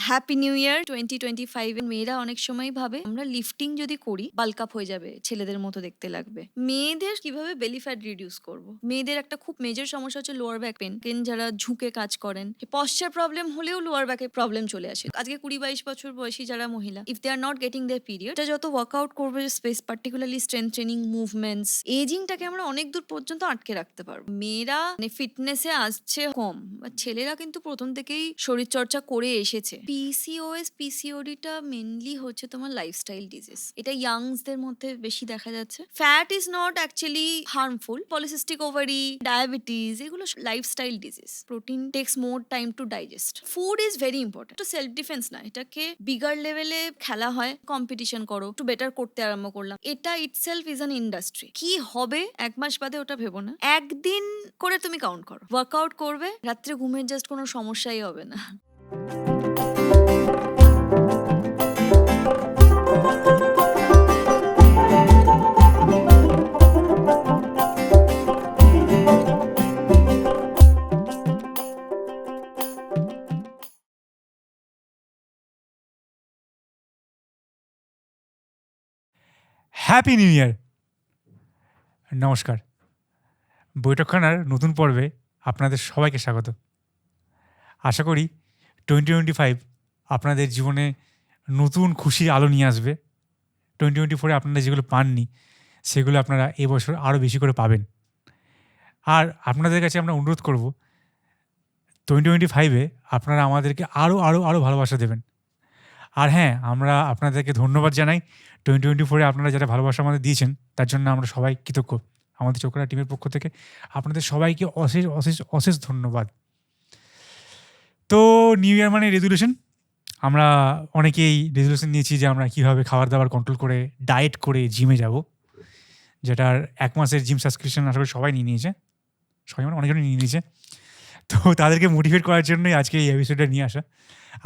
Happy new year 2025 এর মেয়েরা অনেক সময় ভাবে আমরা লিফটিং যদি করি বাল্ক আপ হয়ে যাবে, ছেলেদের মতো দেখতে লাগবে। মেয়েদের কিভাবে বেলি ফ্যাট রিডিউস করব? মেয়েদের একটা খুব মেজর সমস্যা হচ্ছে লোয়ার ব্যাক পেন যারা ঝুঁকে কাজ করেন, পশ্চার প্রবলেম হলেও লোয়ার ব্যাকে প্রবলেম চলে আসে। আজকে 20-22 বছর বয়সী যারা মহিলা, if they are not getting their period, এটা যত ওয়ার্কআউট করবে স্পেস, পার্টিকুলারলি স্ট্রেংথ ট্রেনিং, মুভমেন্টস, এজিংটাকে আমরা অনেক দূর পর্যন্ত আটকে রাখতে পারবো। মেয়েরা ফিটনেসে আসছে কম, বা ছেলেরা কিন্তু প্রথম থেকেই শরীর চর্চা করে এসেছে। পিসিওএস পিসিওডিটা মেনলি হচ্ছে তোমার লাইফস্টাইল ডিজিজ। এটা ইয়াংসদের মধ্যে বেশি দেখা যাচ্ছে। Fat is not actually harmful. Polycystic ovary, diabetes, এগুলো lifestyle disease. Protein takes more time to digest. Food is very important. তো সেলফ ডিফেন্স না, এটাকে বিগার লেভেলে খেলা হয়, কম্পিটিশন করো, একটু বেটার করতে আরম্ভ করলাম। এটা ইটসেলফ ইজ অ্যান ইন্ডাস্ট্রি। কি হবে 1 মাস বাদে ওটা ভেবো না, একদিন করে তুমি কাউন্ট করো। ওয়ার্কআউট করবে, রাত্রে ঘুমের জাস্ট কোনো সমস্যাই হবে না। Happy new year. নমস্কার, বৈঠকখানার নতুন পর্বে আপনাদের সবাইকে স্বাগত। আশা করি 2025 আপনাদের জীবনে নতুন খুশির আলো নিয়ে আসবে। 2024 আপনারা যেগুলো পাননি সেগুলো আপনারা এবছর আরও বেশি করে পাবেন। আর আপনাদের কাছে আমরা অনুরোধ করব 2025-এ আপনারা আমাদেরকে আরও আরও আরও ভালোবাসা দেবেন। আর হ্যাঁ, আমরা আপনাদেরকে ধন্যবাদ জানাই। 2024-এ আপনারা যারা ভালোবাসা আমাদের দিয়েছেন তার জন্য আমরা সবাই কৃতজ্ঞ। আমাদের চোখরা টিমের পক্ষ থেকে আপনাদের সবাইকে অশেষ অশেষ অশেষ ধন্যবাদ। তো নিউ ইয়ার মানে রেজুলেশন। আমরা অনেকেই রেজুলেশন নিয়েছি যে আমরা কীভাবে খাবার দাবার কন্ট্রোল করে ডায়েট করে জিমে যাব, যেটার 1 মাসের জিম সাবস্ক্রিপশন আসলে সবাই নিয়ে নিয়েছে, সবাই মানে অনেকজনই নিয়ে নিয়েছে। তো তাদেরকে মোটিভেট করার জন্যই আজকে এই এপিসোডটা নিয়ে আসা।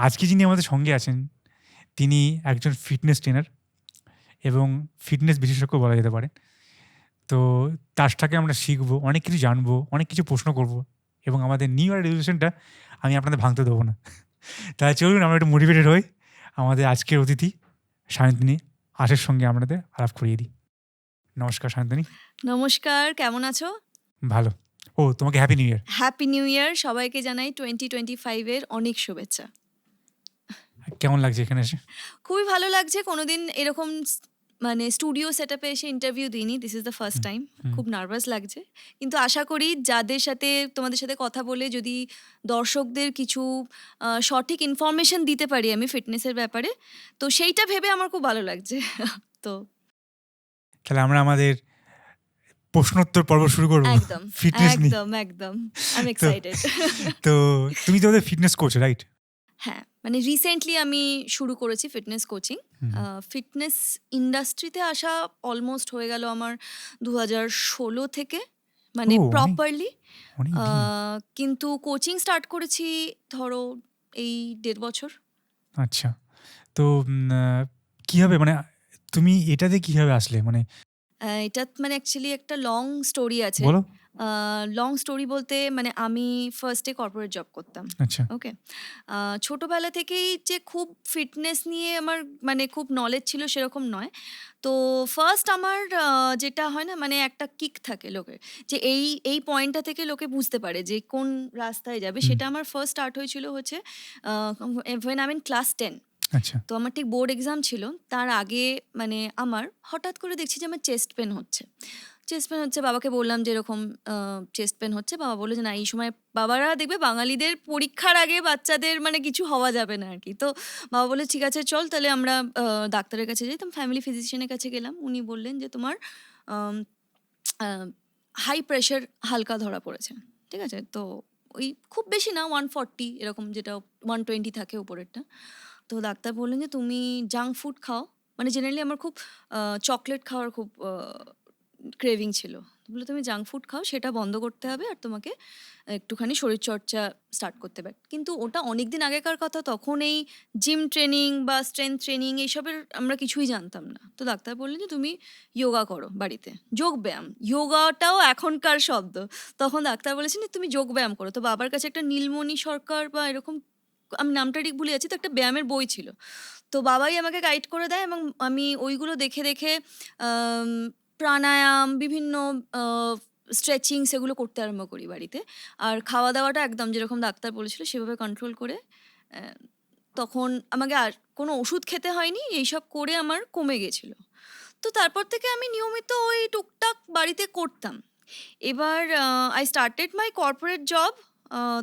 আজকে যিনি আমাদের সঙ্গে আছেন তিনি একজন ফিটনেস ট্রেনার এবং ফিটনেস বিশেষজ্ঞ বলা যেতে পারে। তো তার থেকে আমরা শিখবো, অনেক কিছু জানবো, অনেক কিছু প্রশ্ন করব এবং আমাদের নিউ ইয়ার রেজুলেশনটা আমি আপনাদের ভাঙতে দেবো না। তাই চলুন আমরা একটু মোটিভেটেড হই। আমাদের আজকের অতিথি সায়ন্তনী আশের সঙ্গে আপনাদের আলাপ করিয়ে দিই। নমস্কার সায়ন্তনী। নমস্কার, কেমন আছো? ভালো। ও, তোমাকে happy new year. Happy new year সবাইকে জানাই 2025 এর অনেক শুভেচ্ছা। কেমন লাগছে এখানে এসে? খুবই ভালো লাগছে। কোনোদিন এরকম মানে স্টুডিও সেটআপে এসে ইন্টারভিউ দিইনি, this is the first time. খুব নার্ভাস লাগছে, কিন্তু আশা করি যাদের সাথে তোমাদের সাথে কথা বলে যদি দর্শকদের কিছু সঠিক ইনফরমেশন দিতে পারি আমি ফিটনেসের ব্যাপারে, তো সেইটা ভেবে আমার খুব ভালো লাগছে। তো তাহলে আমরা আমাদের প্রশ্নোত্তর পর্ব শুরু করবো। একদম ফিটনেস নিয়ে। একদম একদম আই এম এক্সাইটেড। তো তুমি তো ওদের ফিটনেস কোচ, রাইট? হ্যাঁ, মানে রিসেন্টলি আমি শুরু করেছি ফিটনেস কোচিং। ফিটনেস ইন্ডাস্ট্রিতে আসা অলমোস্ট হয়ে গেল আমার 2016 থেকে, মানে প্রপারলি। কিন্তু কোচিং স্টার্ট করেছি ধরো এই 1.5 বছর। আচ্ছা, তো কীভাবে, মানে তুমি এটাতে কীভাবে আসলে? মানে এটা মানে অ্যাকচুয়ালি একটা লং স্টোরি আছে। বলো। লং স্টোরি বলতে মানে আমি ফার্স্টে কর্পোরেট জব করতাম। আচ্ছা। ওকে। ছোটোবেলা থেকেই যে খুব ফিটনেস নিয়ে আমার মানে খুব নলেজ ছিল সেরকম নয়। তো ফার্স্ট আমার যেটা হয় না, মানে একটা কিক থাকে লোকের, যে এই পয়েন্টটা থেকে লোকে বুঝতে পারে যে কোন রাস্তায় যাবে। সেটা আমার ফার্স্ট স্টার্ট হয়েছিল হচ্ছে when I'm in class 10। আচ্ছা। তো আমার ঠিক বোর্ড এক্সাম ছিল, তার আগে মানে আমার হঠাৎ করে দেখছি যে আমার চেস্ট পেন হচ্ছে। বাবাকে বললাম যে এরকম চেস্ট পেন হচ্ছে। বাবা বললো যে না, এই সময় বাবারা দেখবে বাঙালিদের পরীক্ষার আগে বাচ্চাদের মানে কিছু হওয়া যাবে না আর কি। তো বাবা বললো ঠিক আছে চল তাহলে আমরা ডাক্তারের কাছে যাই। তো ফ্যামিলি ফিজিশিয়ানের কাছে গেলাম। উনি বললেন যে তোমার হাই প্রেশার হালকা ধরা পড়েছে। ঠিক আছে, তো ওই খুব বেশি না, 140 এরকম, যেটা 120 থাকে উপরেরটা। তো ডাক্তার বললেন যে তুমি জাঙ্ক ফুড খাও। মানে জেনারেলি আমার খুব চকলেট খাওয়ার খুব ক্রেভিং ছিল। বললো তুমি জাঙ্ক ফুড খাও, সেটা বন্ধ করতে হবে, আর তোমাকে একটুখানি শরীরচর্চা স্টার্ট করতে হবে। কিন্তু ওটা অনেক দিন আগেকার কথা, তখন এই জিম ট্রেনিং বা স্ট্রেংথ ট্রেনিং এইসবের আমরা কিছুই জানতাম না। তো ডাক্তার বললেন যে তুমি যোগা করো বাড়িতে, যোগব্যায়াম। যোগাটাও এখনকার শব্দ, তখন ডাক্তার বলেছেন যে তুমি যোগব্যায়াম করো। তো বাবার কাছে একটা নীলমণি সরকার বা এরকম আমি নামটা ঠিক ভুলে যাচ্ছি, তো একটা ব্যায়ামের বই ছিল। তো বাবাই আমাকে গাইড করে দেয় এবং আমি ওইগুলো দেখে দেখে আম প্রাণায়াম, বিভিন্ন আ স্ট্রেচিং সেগুলো করতে আরম্ভ করি বাড়িতে। আর খাওয়া-দাওয়াটা একদম যেরকম ডাক্তার বলেছিল সেভাবে কন্ট্রোল করে অ্যা তখন আমাকে আর কোনো ওষুধ খেতে হয়নি। এইসব করে আমার কমে গেছিল। তো তারপর থেকে আমি নিয়মিত ওই টুকটাক বাড়িতে করতাম। এবার I started my corporate job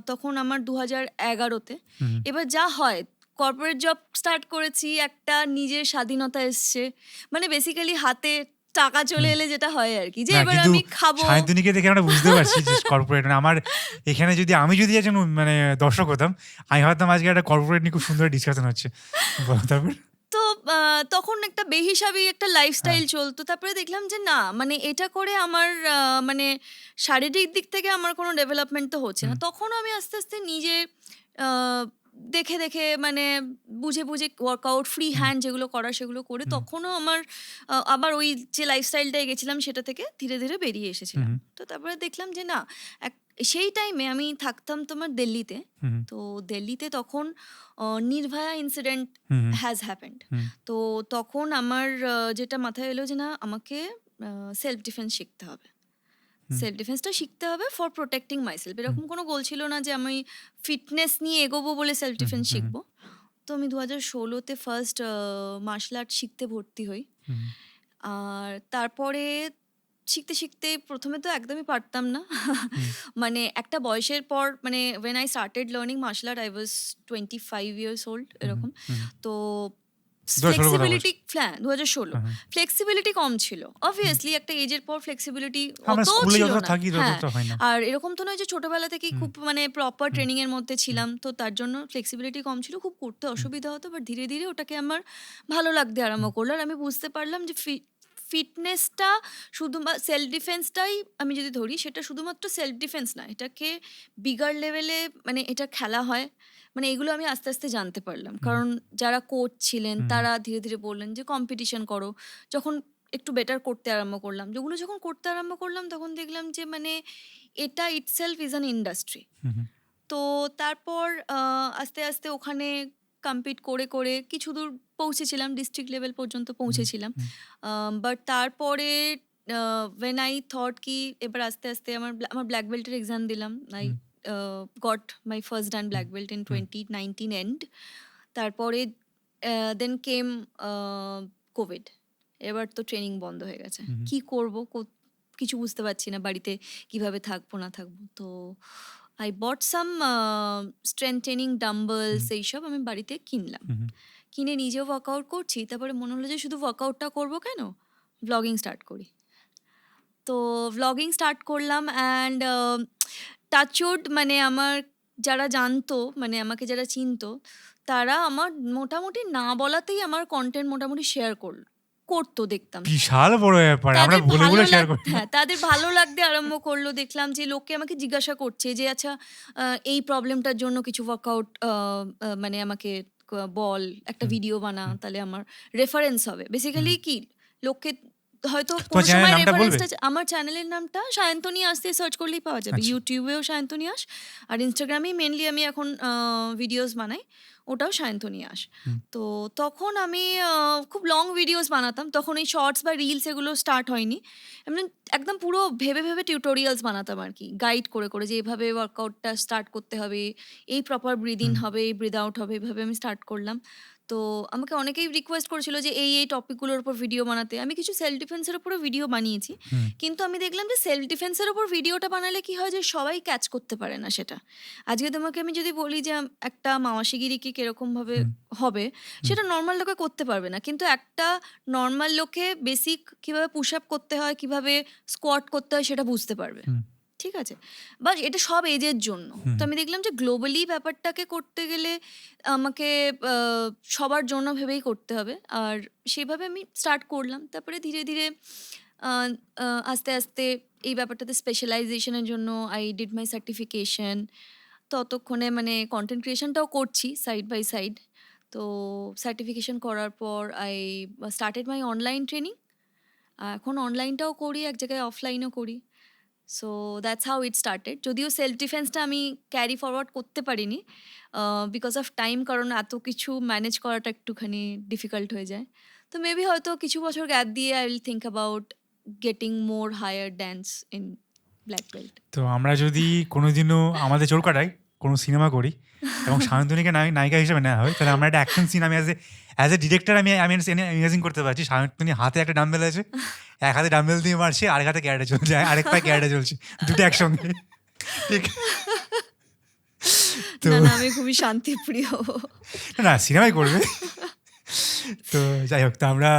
তখন আমার ২০১১ তে। হুম, হুম। এবার যা হয়, কর্পোরেট জব স্টার্ট করেছি, একটা নিজের স্বাধীনতা এসছে। মানে বেসিক্যালি হাতে টাকা চলে হুম। এলে যেটা হয় আরকি, যে না এবার কিন্তু আমি খাবো। সায়ন্তনীকে দেখে আমরা বুঝতে পারছি যে কর্পোরেট মানে আমার এখানে আমি যদি একজন মানে দর্শক হতাম, আমি ভাবতাম আজকে একটা কর্পোরেট নিয়ে খুব সুন্দর ডিসকাশন হচ্ছে। বলো তারপর? তো তখন একটা বেহিসাবি একটা হ্যাঁ। লাইফস্টাইল চলতো। তারপরে দেখলাম যে না, মানে এটা করে আমার মানে শারীরিক দিক থেকে আমার কোনো ডেভেলপমেন্ট তো হচ্ছে না। হুম, তখন আমি আস্তে, আস্তে নিজে আ দেখে, দেখে মানে বুঝে, বুঝে ওয়ার্কআউট, ফ্রি হুম, হ্যান্ড যেগুলো করার সেগুলো করে হুম, তখনও আমার আবার ওই যে লাইফস্টাইলটায় গেছিলাম সেটা থেকে ধীরে, ধীরে বেরিয়ে হুম, এসেছিলাম। হুম, তো তারপরে দেখলাম যে না, এক সেই টাইমে আমি থাকতাম তোমার দিল্লিতে। হুম, তো দিল্লিতে তখন Nirbhaya incident hmm, hmm, has happened. হুম, তো তখন আমার যেটা মাথায় এলো যে না, আমাকে সেলফ ডিফেন্স শিখতে হবে। হুম, সেলফ ডিফেন্সটা শিখতে হবে ফর প্রোটেক্টিং মাইসেলফ। হুম, এরকম কোনো গোল ছিল না যে আমি ফিটনেস নিয়ে এগোবো বলে সেলফ হুম, ডিফেন্স হুম, শিখবো। তো আমি ২০১৬ তে ফার্স্ট মার্শাল আর্ট শিখতে ভর্তি হই। হুম, আর তারপরে শিখতে, শিখতে ১ম এ তো একদমই পারতাম না। হুম, মানে একটা বয়সের পর, মানে when I started learning martial art I was 25 years old হুম, এরকম। হুম। তো ২০১৬ কথা বলছো? ফ্লেক্সিবিলিটি, হ্যাঁ, ২০১৬ হ্যাঁ, হ্যাঁ, ফ্লেক্সিবিলিটি কম ছিল। হুম। অবভিয়াসলি একটা এজের পর ফ্লেক্সিবিলিটি আমরা অতও স্কুলে ছিল যতটা না। থাকি হ্যাঁ, ততটা হয় না। আর এরকম তো নয় যে ছোটবেলা থেকেই হুম, খুব মানে প্রপার হুম, ট্রেনিং এর মধ্যে হুম, ছিলাম। তো তার জন্য ফ্লেক্সিবিলিটি কম ছিল। খুব করতে হুম, অসুবিধা হতো। বাট ধীরে, ধীরে ওটাকে আমার ভালো লাগতে আরম্ভ হুম, করলো। আর আমি বুঝতে পারলাম যে ফিটনেসটা সেলফ ডিফেন্সটাই আমি যদি ধরি, সেটা শুধুমাত্র সেলফ ডিফেন্স না। এটাকে বিগার লেভেলে মানে এটা খেলা হয়। মানে এগুলো আমি আস্তে, আস্তে জানতে পারলাম। হুম, কারণ যারা কোচ ছিলেন হুম, তারা ধীরে, ধীরে বললেন যে কম্পিটিশন করো। যখন একটু বেটার করতে আরম্ভ করলাম, যেগুলো যখন করতে আরম্ভ করলাম তখন দেখলাম যে মানে এটা itself is an industry. হুম, হুম, তো তারপর আস্তে, আস্তে ওখানে কম্পিট করে, করে কিছু দূর পৌঁছেছিলাম। ডিস্ট্রিক্ট লেভেল পর্যন্ত হুম, পৌঁছেছিলাম। হুম, বাট তারপরে when I thought কি এবার আস্তে, আস্তে আমার ব্ল্যাক বেল্টের এক্সাম দিলাম। I hmm, got my first dan hmm, black belt in hmm, 2019 end. তারপরে দেন কেম আ কোভিড। এবার তো ট্রেনিং বন্ধ হয়ে গেছে। হুম, কি করব? কিছু বুঝতে পারছি না বাড়িতে কিভাবে থাকবো না থাকবো। তো I bought some strengthening hmm, dumbbells এইসব আমি বাড়িতে কিনলাম। হুম, কিনে নিজেও ওয়ার্কআউট করছি। তারপরে মনে হলো যে শুধু ওয়ার্কআউটটা করব কেন? ভ্লগিং স্টার্ট করি। তো ভ্লগিং স্টার্ট করলাম অ্যান্ড টাচ উড, মানে আমার যারা জানতো, মানে আমাকে যারা চিনতো, তারা আমার মোটামুটি না বলাতেই আমার কনটেন্ট মোটামুটি শেয়ার করতো দেখতাম। বিশাল বড় ব্যাপার। আমরা তাদের বলে, ভালো বলে শেয়ার করি না। হ্যাঁ, তাদের ভালো লাগতে আরম্ভ করলো। দেখলাম যে লোকে আমাকে জিজ্ঞাসা করছে যে, "আচ্ছা, এই প্রবলেমটার জন্য কিছু ওয়ার্কআউট মানে আমাকে বল, একটা হুম, ভিডিও বানা, হুম। তাহলে আমার রেফারেন্স হবে।" হুম। বেসিক্যালি কি, লোককে হয়তো তোমার কোনো চ্যানেলের সময় নামটা বলবে? রেফারেন্সটা, আমার চ্যানেলের নামটা সায়ন্তনী আস দিয়ে সার্চ করলেই পাওয়া যাবে। আচ্ছা। YouTube এও সায়ন্তনী আস। আর Instagram এই মেইনলি আমি এখন ভিডিওস বানাই। ওটাও সায়ন্তনী আস। হুম, তো তখন আমি খুব লং ভিডিওস বানাতাম। তখন এই শর্টস বা রিলস এগুলো স্টার্ট হয়নি। এমনি একদম পুরো ভেবে, ভেবে টিউটোরিয়ালস বানাতাম আরকি। গাইড করে, করে যে এভাবে ওয়ার্কআউটটা স্টার্ট করতে হবে, এই প্রপার ব্রিথ ইন হুম, হবে, এই ব্রিথ আউট হবে, এভাবে আমি স্টার্ট করলাম। তো আমাকে অনেকেই রিকোয়েস্ট করেছিল যে এই টপিকগুলোর উপর ভিডিও বানাতে। আমি কিছু সেলফ ডিফেন্স এর উপরেও ভিডিও বানিয়েছি। হুম, কিন্তু আমি দেখলাম যে সেলফ ডিফেন্স এর উপর ভিডিওটা বানালে কি হয় যে সবাই ক্যাচ করতে পারে না সেটা। আজকে তোমাকে আমি যদি বলি যে একটা মাওয়াশিগিরি কি কিরকমভাবে হুম, হবে, হুম, সেটা নরমাল লোকে করতে পারবে না। কিন্তু একটা নরমাল লোকে বেসিক কিভাবে পুশ আপ করতে হয়, কিভাবে স্কোয়াট করতে হয় সেটা বুঝতে পারবে। হুম, ঠিক আছে? বাট এটা সব এজের জন্য। তো হুম, আমি দেখলাম যে গ্লোবালি ব্যাপারটাকে করতে গেলে আমাকে আ সবার জন্য ভেবেই করতে হবে। আর সেভাবে আমি স্টার্ট করলাম। তারপরে ধীরে, ধীরে আ আ আস্তে, আস্তে এই ব্যাপারটাতে স্পেশালাইজেশন এর জন্য I did my certification. ততক্ষণে মানে কনটেন্ট ক্রিয়েশনটাও করছি সাইড বাই সাইড। তো সার্টিফিকেশন করার পর I started my online training. এখন অনলাইনটাও করি, এক জায়গায় অফলাইনও করি। So that's how it started. যদিও সেলফ ডিফেন্সটা আমি ক্যারি ফরওয়ার্ড করতে পারিনি বিকজ অফ টাইম, কারণ এত কিছু ম্যানেজ করাটা একটুখানি ডিফিকাল্ট হয়ে যায়। তো মেবি হয়তো কিছু বছর গ্যাপ দিয়ে I will think about getting more higher dance in black belt. তো আমরা যদি কোনোদিনও আমাদের চোর কাটাই কোনো সিনেমা করি এবং শান্তনুকে নায়িকা হিসেবে নেওয়া হয়, তাহলে আমরা একটা অ্যাকশন সিন, আমি অ্যাজ এ ডিরেক্টর আমি ইমাজিন করতে পারছি শান্তনু হাতে একটা ডাম্বেল আছে, এক হাতে ডাম্বেল দিয়ে মারছে, আরেক হাতে ক্যারেটে চলছে, আরেক পায়ে ক্যারেটে চলছে, দুটো একসঙ্গে। ঠিক। তো না, আমি খুবই শান্তিপ্রিয়। না, সিনেমাই করবে। তো যাই হোক, তো আমরা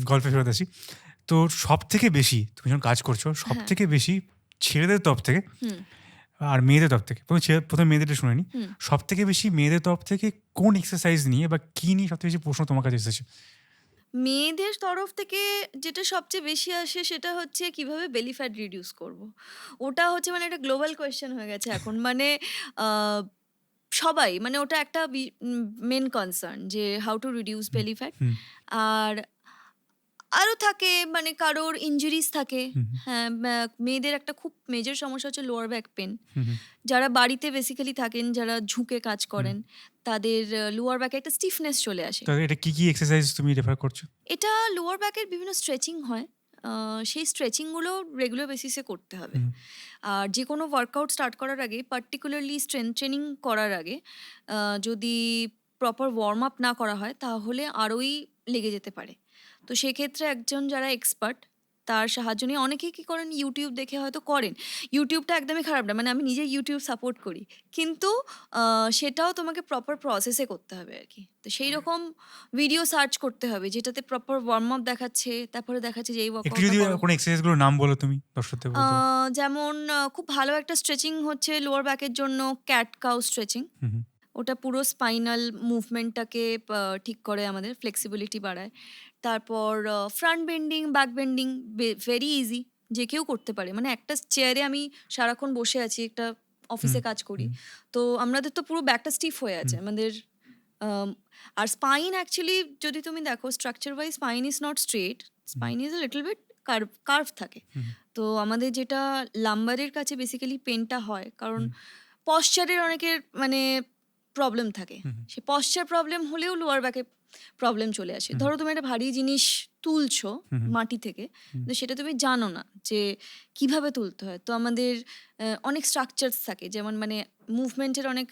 গল্পে ফেরত আসি। তো সব থেকে বেশি তুমি যখন কাজ করছো, সব থেকে বেশি ছেলেদের তরফ থেকে আর মেয়েদের তরফ থেকে, প্রথমে মেয়েদেরটা শুনে নি, সব থেকে বেশি মেয়েদের তরফ থেকে কোন এক্সারসাইজ নিয়ে বা কি নিয়ে সবথেকে বেশি প্রশ্ন তোমার কাছে এসেছে? মেয়েদের তরফ থেকে যেটা সবচেয়ে বেশি আসে সেটা হচ্ছে কিভাবে বেলি ফ্যাট রিডিউস করব। ওটা হচ্ছে মানে একটা গ্লোবাল কোয়েশ্চেন হয়ে গেছে এখন। মানে আহ, সবাই মানে ওটা একটা মেন কনসার্ন যে how to reduce hmm, belly fat. হুম, আর আরও থাকে মানে কারোর ইনজুরিস থাকে। হুম, হ্যাঁ, মেয়েদের একটা খুব মেজর সমস্যা হচ্ছে লোয়ার ব্যাক পেন। হুম, হুম, যারা বাড়িতে বেসিক্যালি থাকেন, যারা ঝুঁকে কাজ করেন, তাদের লোয়ার ব্যাকে একটা স্টিফনেস চলে আসে। তো এটা কি কি এক্সারসাইজ তুমি রেফার করছো? এটা লোয়ার ব্যাকের বিভিন্ন স্ট্রেচিং হয়। সেই স্ট্রেচিংগুলো রেগুলার বেসিসে করতে হবে। হুম, আর যে কোনো ওয়ার্কআউট স্টার্ট করার আগে, পার্টিকুলারলি স্ট্রেংথ ট্রেনিং করার আগে যদি প্রপার ওয়ার্ম আপ না করা হয় তাহলে আরোই লেগে যেতে পারে। তো সেক্ষেত্রে একজন যারা এক্সপার্ট তার সাহায্য নিয়ে অনেকেই কী করেন, ইউটিউব দেখে হয়তো করেন। ইউটিউবটা একদমই খারাপ না, মানে আমি নিজে ইউটিউব সাপোর্ট করি, কিন্তু সেটাও তোমাকে প্রপার প্রসেসে করতে হবে আর কি। তো সেই রকম ভিডিও সার্চ করতে হবে যেটাতে প্রপার ওয়ার্ম আপ দেখাচ্ছে, তারপরে দেখাচ্ছে যে এই একটু যদি ওয়ার্কআউটটা করো। কোনো এক্সারসাইজগুলোর নাম বলো তুমি দর্শকদের বলতে। যেমন খুব ভালো একটা স্ট্রেচিং হচ্ছে লোয়ার ব্যাকের জন্য ক্যাট কাউ স্ট্রেচিং। হুম, হুম, ওটা পুরো স্পাইনাল মুভমেন্টটাকে ঠিক করে, আমাদের ফ্লেক্সিবিলিটি বাড়ায়। তারপর front bending, back bending very easy, যে কেউ করতে পারে। মানে একটা চেয়ারে আমি সারাক্ষণ বসে আছি, একটা অফিসে কাজ করি, হুম, তো আমাদের তো পুরো ব্যাকটা স্টিফ হয়ে আছে আমাদের। আর স্পাইন অ্যাকচুয়ালি যদি তুমি দেখো structure wise, spine is not straight, spine is little bit curve থাকে। হুম, তো আমাদের যেটা লাম্বারের কাছে বেসিক্যালি পেনটা হয়, কারণ পশ্চারের অনেকের মানে প্রবলেম থাকে। হুম, সে পশ্চার প্রবলেম হলেও লোয়ার ব্যাকে প্রবলেম চলে আসে। ধরো তুমি একটা ভারী জিনিস তুলছো হুম, মাটি থেকে, তো সেটা তুমি জানো না যে কিভাবে তুলতে হয়। তো আমাদের অনেক স্ট্রাকচারস থাকে, যেমন মানে মুভমেন্টের অনেক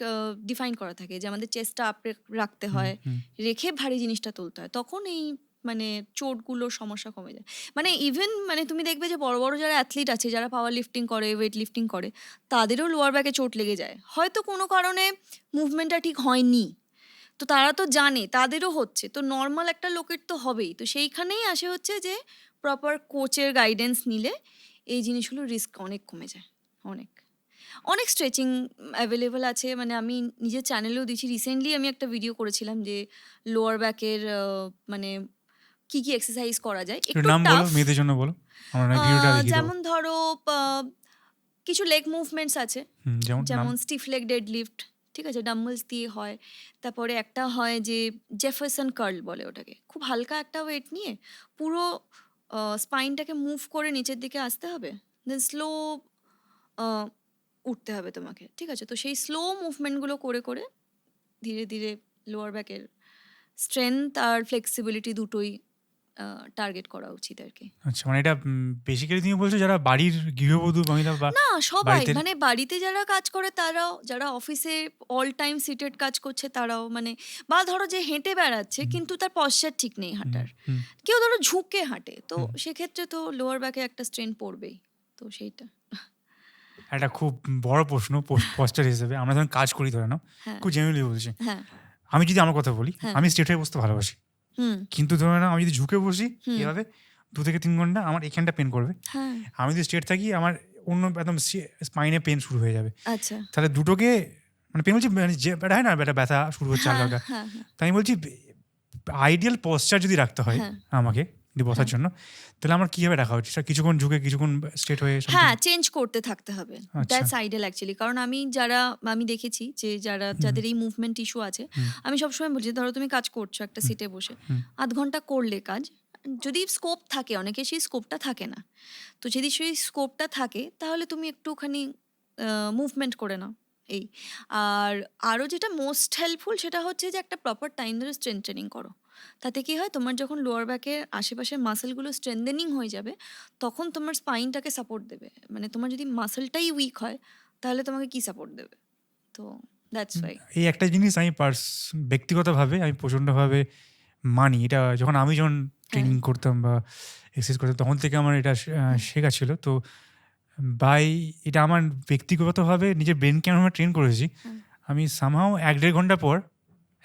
ডিফাইন করা থাকে, যে আমাদের চেস্টটা আপরে রাখতে হয়, হুম, রেখে ভারী জিনিসটা তুলতে হয়, তখন এই মানে চোটগুলোর সমস্যা কমে যায়। মানে ইভেন মানে তুমি দেখবে যে বড় বড় যারা অ্যাথলিট আছে, যারা পাওয়ার লিফটিং করে, ওয়েট লিফটিং করে, তাদেরও লোয়ার ব্যাকে চোট লেগে যায়, হয়তো কোনো কারণে মুভমেন্টটা ঠিক হয়নি। তো তারা তো জানে তাদেরও হচ্ছে, তো নর্মাল একটা লোকের তো হবেই। তো সেইখানেই আসে হচ্ছে যে প্রপার কোচের গাইডেন্স নিলে এই জিনিসগুলো রিস্ক অনেক কমে যায়। অনেক অনেক স্ট্রেচিং অ্যাভেলেবল আছে, মানে আমি নিজের চ্যানেলেও দিচ্ছি। রিসেন্টলি আমি একটা ভিডিও করেছিলাম যে লোয়ার ব্যাকের মানে কি কি এক্সারসাইজ করা যায়, একটু একটু নাম বলো, টাফ। মেয়েদের জন্য বলো, আমরা ভিডিওটা দেখিয়ে দেবো। যেমন ধরো কিছু লেগ মুভমেন্টস আছে, যেমন নাম। যেমন স্টিফ লেগ ডেড লিফট, ঠিক আছে, ডাম্বলস দিয়ে হয়। তারপরে একটা হয় যে জেফারসন কার্ল বলে ওটাকে, খুব হালকা একটা ওয়েট নিয়ে পুরো স্পাইনটাকে মুভ করে নিচের দিকে আসতে হবে, দেন স্লো উঠতে হবে তোমাকে, ঠিক আছে। তো সেই স্লো মুভমেন্টগুলো করে করে ধীরে ধীরে লোয়ার ব্যাকের স্ট্রেংথ আর ফ্লেক্সিবিলিটি দুটোই টার্গেট করা উচিত আর কি। আচ্ছা, মানে এটা বেসিক্যালি তুমি বলছো যারা বাড়ির গৃহবধূ মহিলা বা না, সবাই বাড়িতে। মানে বাড়িতে যারা কাজ করে তারাও, যারা অফিসে অল টাইম সিটেড কাজ করছে তারাও, মানে বা ধরো যে হেঁটে বেড়াচ্ছে কিন্তু তার পশ্চার ঠিক নেই হাঁটার, হুম, কেউ ধরো ঝুঁকে হাঁটে, তো হুম। সেক্ষেত্রে তো লোয়ার ব্যাকে একটা স্ট্রেন পড়বেই। তো সেইটা। একটা খুব বড় প্রশ্ন পোস্টার হিসেবে, আমরা যখন কাজ করি ধরে নাও, হ্যাঁ, খুব জেনুইনলি বলছি, হ্যাঁ, আমি যদি আমার কথা বলি, হ্যাঁ। আমি স্ট্রেট হয়ে বসতে ভালোবাসি, হুম, কিন্তু ধরে নাও আমি যদি ঝুঁকে বসি হুম। এভাবে 2 থেকে 3 ঘন্টা আমার এখানটা পেন করবে। হ্যাঁ, আমি যদি স্ট্রেট থাকি আমার অন্য একদম স্পাইনে পেন শুরু হয়ে যাবে। আচ্ছা। তাহলে দুটোকে মানে পেন বলছি, মানে যে একটা হয় না, একটা ব্যথা শুরু হচ্ছে হ্যাঁ, হালকা। হ্যাঁ, হ্যাঁ, তাই আমি বলছি আইডিয়াল পশ্চার যদি রাখতে হয় হ্যাঁ, আমাকে যদি বসার হ্যাঁ। জন্য, তাহলে আমার কীভাবে রাখা উচিত? কিছুক্ষণ ঝুঁকে কিছুক্ষণ স্ট্রেট হয়ে something? হ্যাঁ, চেঞ্জ করতে থাকতে হবে। আচ্ছা। That's ideal actually. কারণ আমি দেখেছি যে যাদের এই মুভমেন্ট ইস্যু আছে, হুম, আমি সবসময় বলছি ধরো তুমি কাজ করছো একটা সিটে বসে, হুম, ০.৫ ঘন্টা করলে কাজ, যদি স্কোপ থাকে, অনেকের সেই স্কোপটা থাকে না। তো যদি সেই স্কোপটা থাকে তাহলে তুমি একটুখানি মুভমেন্ট করে নাও এই। আর আরও যেটা মোস্ট হেল্পফুল সেটা হচ্ছে যে একটা প্রপার টাইম ধরে স্ট্রেংথ ট্রেনিং করো। তাতে কি হয়, তোমার যখন লোয়ার ব্যাকের আশেপাশের মাসেলগুলো স্ট্রেংথেনিং হয়ে যাবে তখন তোমার স্পাইনটাকে সাপোর্ট দেবে। মানে তোমার যদি মাসেলটাই উইক হয় তাহলে তোমাকে কি সাপোর্ট দেবে? তো দ্যাটস ওয়াই। এই একটা জিনিস আমি ব্যক্তিগতভাবে আমি প্রচণ্ডভাবে মানি। এটা যখন হ্যাঁ ট্রেনিং করতাম বা এক্সারসাইজ করতাম তখন থেকে আমার এটা শেখা ছিল। তো বাই এটা আমার ব্যক্তিগতভাবে নিজের ব্রেনকে আমি ট্রেন করেছি। হ্যাঁ আমি সামহাও ১-১.৫ ঘন্টা পর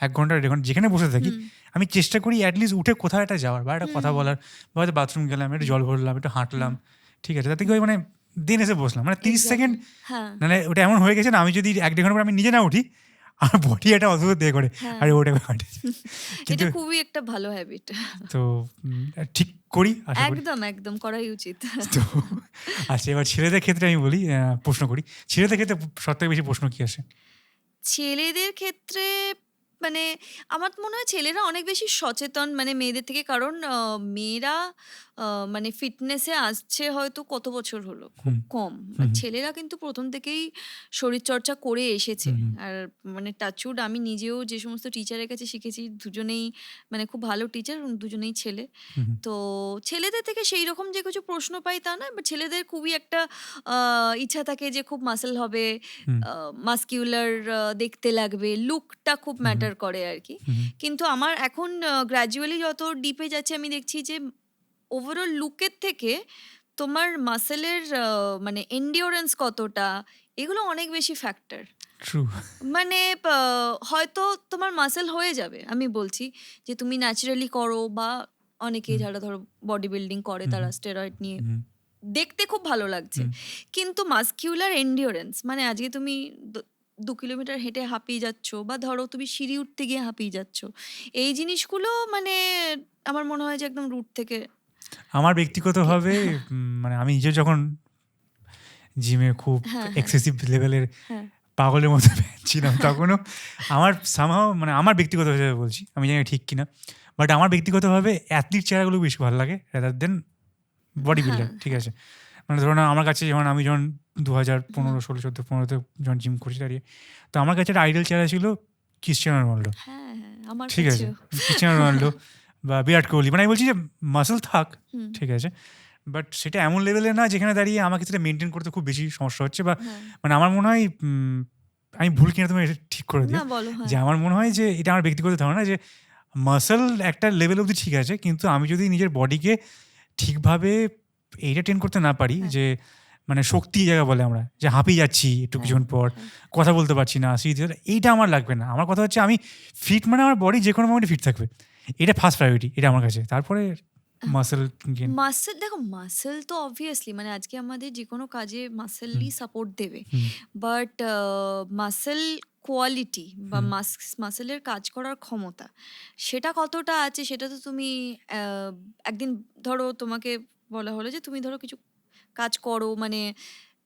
১ ঘন্টা ১.৫ ঘন্টা যেখানে বসে থাকি হুম আমি চেষ্টা করি অ্যাটলিস্ট উঠে কোথাও একটা যাওয়ার বা একটা কথা হুম বলার, বা হয়তো বাথরুম গেলাম, একটু জল ভরলাম, একটু হাঁটলাম, হুম ঠিক আছে? তাতে কি হয়, মানে দেন এসে বসলাম, মানে ৩০ সেকেন্ড। এক্স্যাক্টলি। হ্যাঁ মানে ওটা এমন হয়ে গেছে না, আমি যদি ১-১.৫ ঘন্টা পর আমি নিজে না উঠি আমার বডি একটা অদ্ভুত দিয়ে করে হ্যাঁ, আরে ওটা হাঁটে। কিন্তু এটা খুবই একটা ভালো হ্যাবিট। তো ঠিক করি আশা করি। একদম, একদম করাই উচিত। তো আচ্ছা, এবার ছেলেদের ক্ষেত্রে আমি বলি, প্রশ্ন করি, ছেলেদের ক্ষেত্রে সবথেকে বেশি প্রশ্ন কি আসে? ছেলেদের ক্ষেত্রে মানে আমার তো মনে হয় ছেলেরা অনেক বেশি সচেতন মানে মেয়েদের থেকে। কারণ মেয়েরা মানে ফিটনেসে আসছে হয়তো কত বছর হলো? খুব হুম, কম। হুম, আর হুম, ছেলেরা কিন্তু ১ম থেকেই শরীরচর্চা করে এসেছে। হুম, হুম, আর মানে টাচ উড আমি নিজেও যে সমস্ত টিচারের কাছে শিখেছি দুজনেই মানে খুব ভালো টিচার এবং দুজনেই ছেলে। হুম, তো ছেলেদের থেকে সেইরকম যে কিছু প্রশ্ন পাই তা নয়। বাট ছেলেদের খুবই একটা ইচ্ছা থাকে যে খুব মাসল হবে, হুম, মাসকিউলার দেখতে লাগবে, লুকটা খুব হুম, ম্যাটার করে আরকি। হুম, কিন্তু আমার এখন গ্র্যাজুয়ালি যত ডিপে যাচ্ছি আমি দেখছি যে ওভারঅল লুকের থেকে তোমার মাসলের মানে এন্ডিওরেন্স কতটা, এগুলো অনেক বেশি ফ্যাক্টর। ট্রু। মানে হয়তো তোমার মাসল হয়ে যাবে। আমি বলছি যে তুমি ন্যাচারালি করো বা অনেকেই হুম, যারা ধরো বডি বিল্ডিং করে হুম, তারা স্টেরয়েড নিয়ে হুম, দেখতে খুব ভালো লাগছে। হুম। কিন্তু মাসকিউলার এন্ডিওরেন্স মানে আজকে তুমি ২ কিলোমিটার হেঁটে হাঁপিয়ে যাচ্ছ বা ধরো তুমি সিঁড়ি উঠতে গিয়ে হাঁপিয়ে যাচ্ছ। এই জিনিসগুলো মানে আমার মনে হয় যে একদম রুট থেকে আমার কি ব্যক্তিগতভাবে মানে আমি নিজে যখন জিমে খুব হ্যাঁ, হ্যাঁ, এক্সেসিভ লেভেলের হ্যাঁ, পাগলের মতো ছিলাম তখনও আমার সামহাও, মানে আমার ব্যক্তিগত হিসেবে বলছি, আমি জানি ঠিক কিনা, বাট আমার ব্যক্তিগতভাবে অ্যাথলিট চেহারাগুলো বেশি ভালো লাগে রাদার দেন বডি হ্যাঁ, বিল্ডার, ঠিক হ্যাঁ, আছে? মানে ধরুন আমার কাছে যেমন আমি যখন হুম, 2015, 16, 14, 15-তে যখন জিম করছি দাঁড়িয়ে, তো আমার কাছে একটা আইডল চেহারা ছিল ক্রিস্টিয়ানো রোনাল্ডো। হ্যাঁ, হ্যাঁ, আমার ঠিক আছে? কাছেও। ক্রিস্টিয়ানো রোনাল্ডো বা বিরাট কোহলি। মানে আমি বলছি যে মাসল থাক, হুম, ঠিক আছে? বাট সেটা এমন লেভেলে না যেখানে দাঁড়িয়ে আমাকে সেটা মেইনটেইন করতে খুব বেশি সমস্যা হচ্ছে, বা হ্যাঁ। মানে আমার মনে হয় আমি ভুল কিনা তুমি এটা ঠিক করে না দিও। বলো, যে হ্যাঁ। আমার মনে হয় যে এটা আমার ব্যক্তিগত ধারণা যে মাসল একটা লেভেল অবধি ঠিক আছে। কিন্তু আমি যদি নিজের বডিকে ঠিকভাবে এইটা ট্রেন করতে না পারি হ্যাঁ, যে মানে শক্তি জায়গা বলে আমরা, যে হাঁপিয়ে যাচ্ছি একটু হ্যাঁ, কিছুক্ষণ পর, হ্যাঁ। কথা বলতে পারছি না, এইটা আমার লাগবে না। আমার কথা হচ্ছে আমি ফিট, মানে আমার বডি যেকোনো মোমেন্টে ফিট থাকবে। এটা ফার্স্ট প্রায়োরিটি এটা আমার কাছে। তারপরে মাসল গেইন। মাসল দেখো, মাসল তো অবভিয়াসলি মানে আজকে আমাদের যেকোনো কাজে হুম, মাসলই সাপোর্ট দেবে। হুম, বাট মাসল কোয়ালিটি বা হুম, মাসলের কাজ করার ক্ষমতা সেটা কতটা আছে সেটা তো তুমি একদিন ধরো তোমাকে বলা হলো যে তুমি ধরো কিছু কাজ করো মানে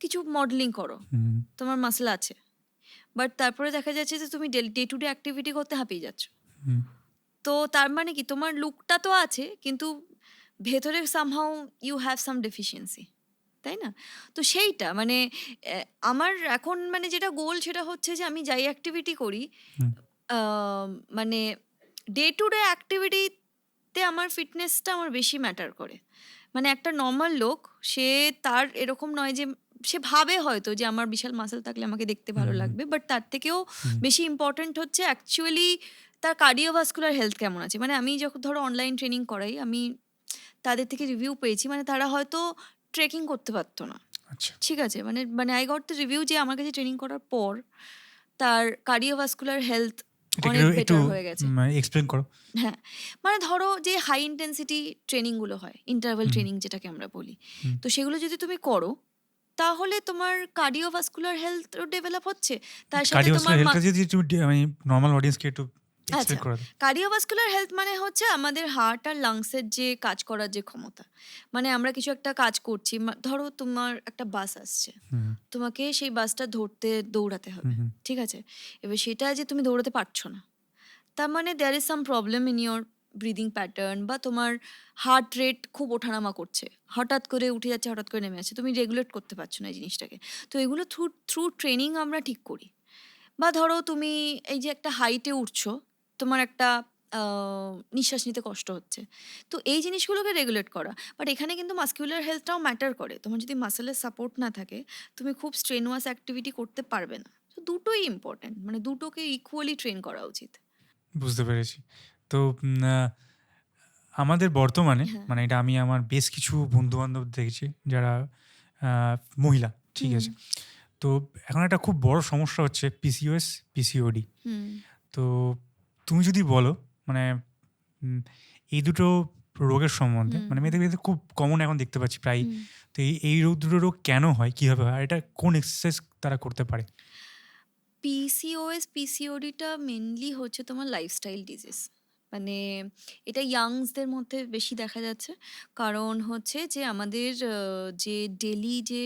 কিছু মডেলিং করো, হুম, তোমার মাসল আছে। বাট তারপরে দেখা যাচ্ছে যে তুমি ডে টু ডে অ্যাক্টিভিটি করতে হাঁপিয়ে যাচ্ছ। হুম, তো তার মানে কি তোমার লুকটা তো আছে কিন্তু ভেতরে somehow you have some deficiency, তাই না? তো সেইটা মানে আমার এখন মানে যেটা গোল সেটা হচ্ছে যে আমি যাই অ্যাক্টিভিটি করি হুম, আহ, মানে ডে টু ডে অ্যাক্টিভিটিতে আমার ফিটনেসটা আমার বেশি ম্যাটার করে। মানে একটা নর্মাল লোক সে তার এরকম নয় যে সে ভাবে হয়তো যে আমার বিশাল মাসল থাকলে আমাকে দেখতে ভালো হুম, লাগবে, বাট তার থেকেও হুম, বেশি ইম্পর্ট্যান্ট হচ্ছে অ্যাকচুয়ালি তার কার্ডিওভাস্কুলার হেলথ কেমন আছে। মানে আমি যখন ধরো অনলাইন ট্রেনিং করাই আমি তাদের থেকে রিভিউ পেয়েছি মানে তারা হয়তো ট্রেকিং করতে পারতো না, আচ্ছা। ঠিক আছে? মানে মানে আই গট দ্য রিভিউ যে আমার কাছে ট্রেনিং করার পর তার কার্ডিওভাস্কুলার হেলথ এটাকে অনেক একটু বেটার হয়ে গেছে। এক্সপ্লেইন করো। হ্যাঁ, মানে ধরো যে হাই ইন্টেন্সিটি ট্রেনিংগুলো হয়, ইন্টারভাল হুম, ট্রেনিং যেটাকে আমরা বলি। হুম। তো সেগুলো যদি তুমি করো, তাহলে তোমার কার্ডিওভাস্কুলার হেলথও ডেভেলপ হচ্ছে। তার সাথে তোমার কার্ডিওভাস্কুলার হেলথটা যদি তুমি আমি নরমাল অডিয়েন্সকে একটু এক্সপ্লেইন আচ্ছা, করে দাও। কার্ডিওভাস্কুলার হেলথ মানে হচ্ছে আমাদের হার্ট আর লাংসের যে কাজ করার যে ক্ষমতা। মানে আমরা কিছু একটা কাজ করছি, ধরো তোমার একটা বাস আসছে। হুম, তোমাকে সেই বাসটা ধরতে দৌড়াতে হুম, হবে। হুম, ঠিক আছে? এবার সেটা যে তুমি দৌড়াতে পারছো না। তার মানে there is some problem in your breathing pattern বা তোমার হার্ট রেট খুব ওঠানামা করছে, হঠাৎ করে উঠে যাচ্ছে, হঠাৎ করে নেমে যাচ্ছে, তুমি রেগুলেট করতে পারছো না এই জিনিসটাকে। তো এগুলো থ্রু থ্রু ট্রেনিং আমরা ঠিক করি। বা ধরো তুমি এই যে একটা হাইটে উঠছো, তোমার একটা নিঃশ্বাস নিতে কষ্ট হচ্ছে, তো এই জিনিসগুলোকে রেগুলেট করা। বাট এখানে কিন্তু মাস্কুলার হেলথটাও ম্যাটার করে। তোমার যদি মাসেলের সাপোর্ট না থাকে, তুমি খুব স্ট্রেনুয়াস অ্যাক্টিভিটি করতে পারবে না। তো দুটোই ইম্পর্টেন্ট, মানে দুটোকে ইকুয়ালি ট্রেন করা উচিত। বুঝতে পেরেছি। তো আমাদের বর্তমানে হ্যাঁ। মানে এটা আমি আমার বেশ কিছু বন্ধু-বান্ধব দেখেছি যারা মহিলা, ঠিক হুম। আছে? তো এখন একটা খুব বড় সমস্যা হচ্ছে পিসিওএস, পিসিওডি। হুম। তো তুমি যদি বলো মানে এই দুটো রোগের সম্বন্ধে, হুম। মানে মেয়েদের ক্ষেত্রে খুব কমন এখন দেখতে পাচ্ছি প্রায়ই। হুম। তো এই দুটো রোগ কেন হয়, কিভাবে হয়, আর এটা কোন এক্সারসাইজ তারা করতে পারে? পিসিওএস, পিসিওডিটা মেনলি হচ্ছে তোমার লাইফস্টাইল ডিজিজ। মানে এটা ইয়াংসদের মধ্যে বেশি দেখা যাচ্ছে। কারণ হচ্ছে যে আমাদের যে ডেইলি যে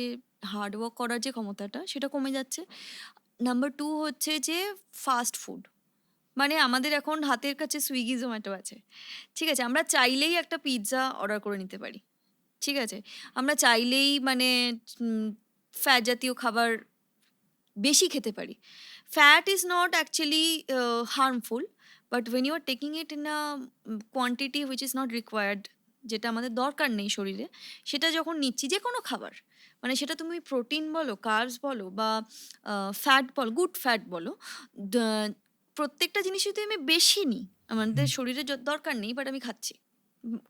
হার্ড ওয়ার্ক করার যে ক্ষমতাটা সেটা কমে যাচ্ছে। নাম্বার 2 হচ্ছে যে ফাস্ট ফুড। মানে আমাদের এখন হাতের কাছে সুইগি, জোম্যাটো আছে। ঠিক আছে? আমরা চাইলেই একটা পিজ্জা অর্ডার করে নিতে পারি। ঠিক আছে? আমরা চাইলেই মানে উম ফ্যাট জাতীয় খাবার বেশি খেতে পারি। Fat is not actually harmful, but when you are taking it in a quantity which is not required, যেটা আমাদের দরকার নেই শরীরে, সেটা যখন নিচ্ছি যেকোনো খাবার, মানে সেটা তুমি প্রোটিন বলো, কার্বস বলো বা ফ্যাট বলো, গুড ফ্যাট বলো, প্রত্যেকটা জিনিসই যদি আমি বেশি নিই, আমাদের হুম। শরীরে দরকার নেই, বাট আমি খাচ্ছি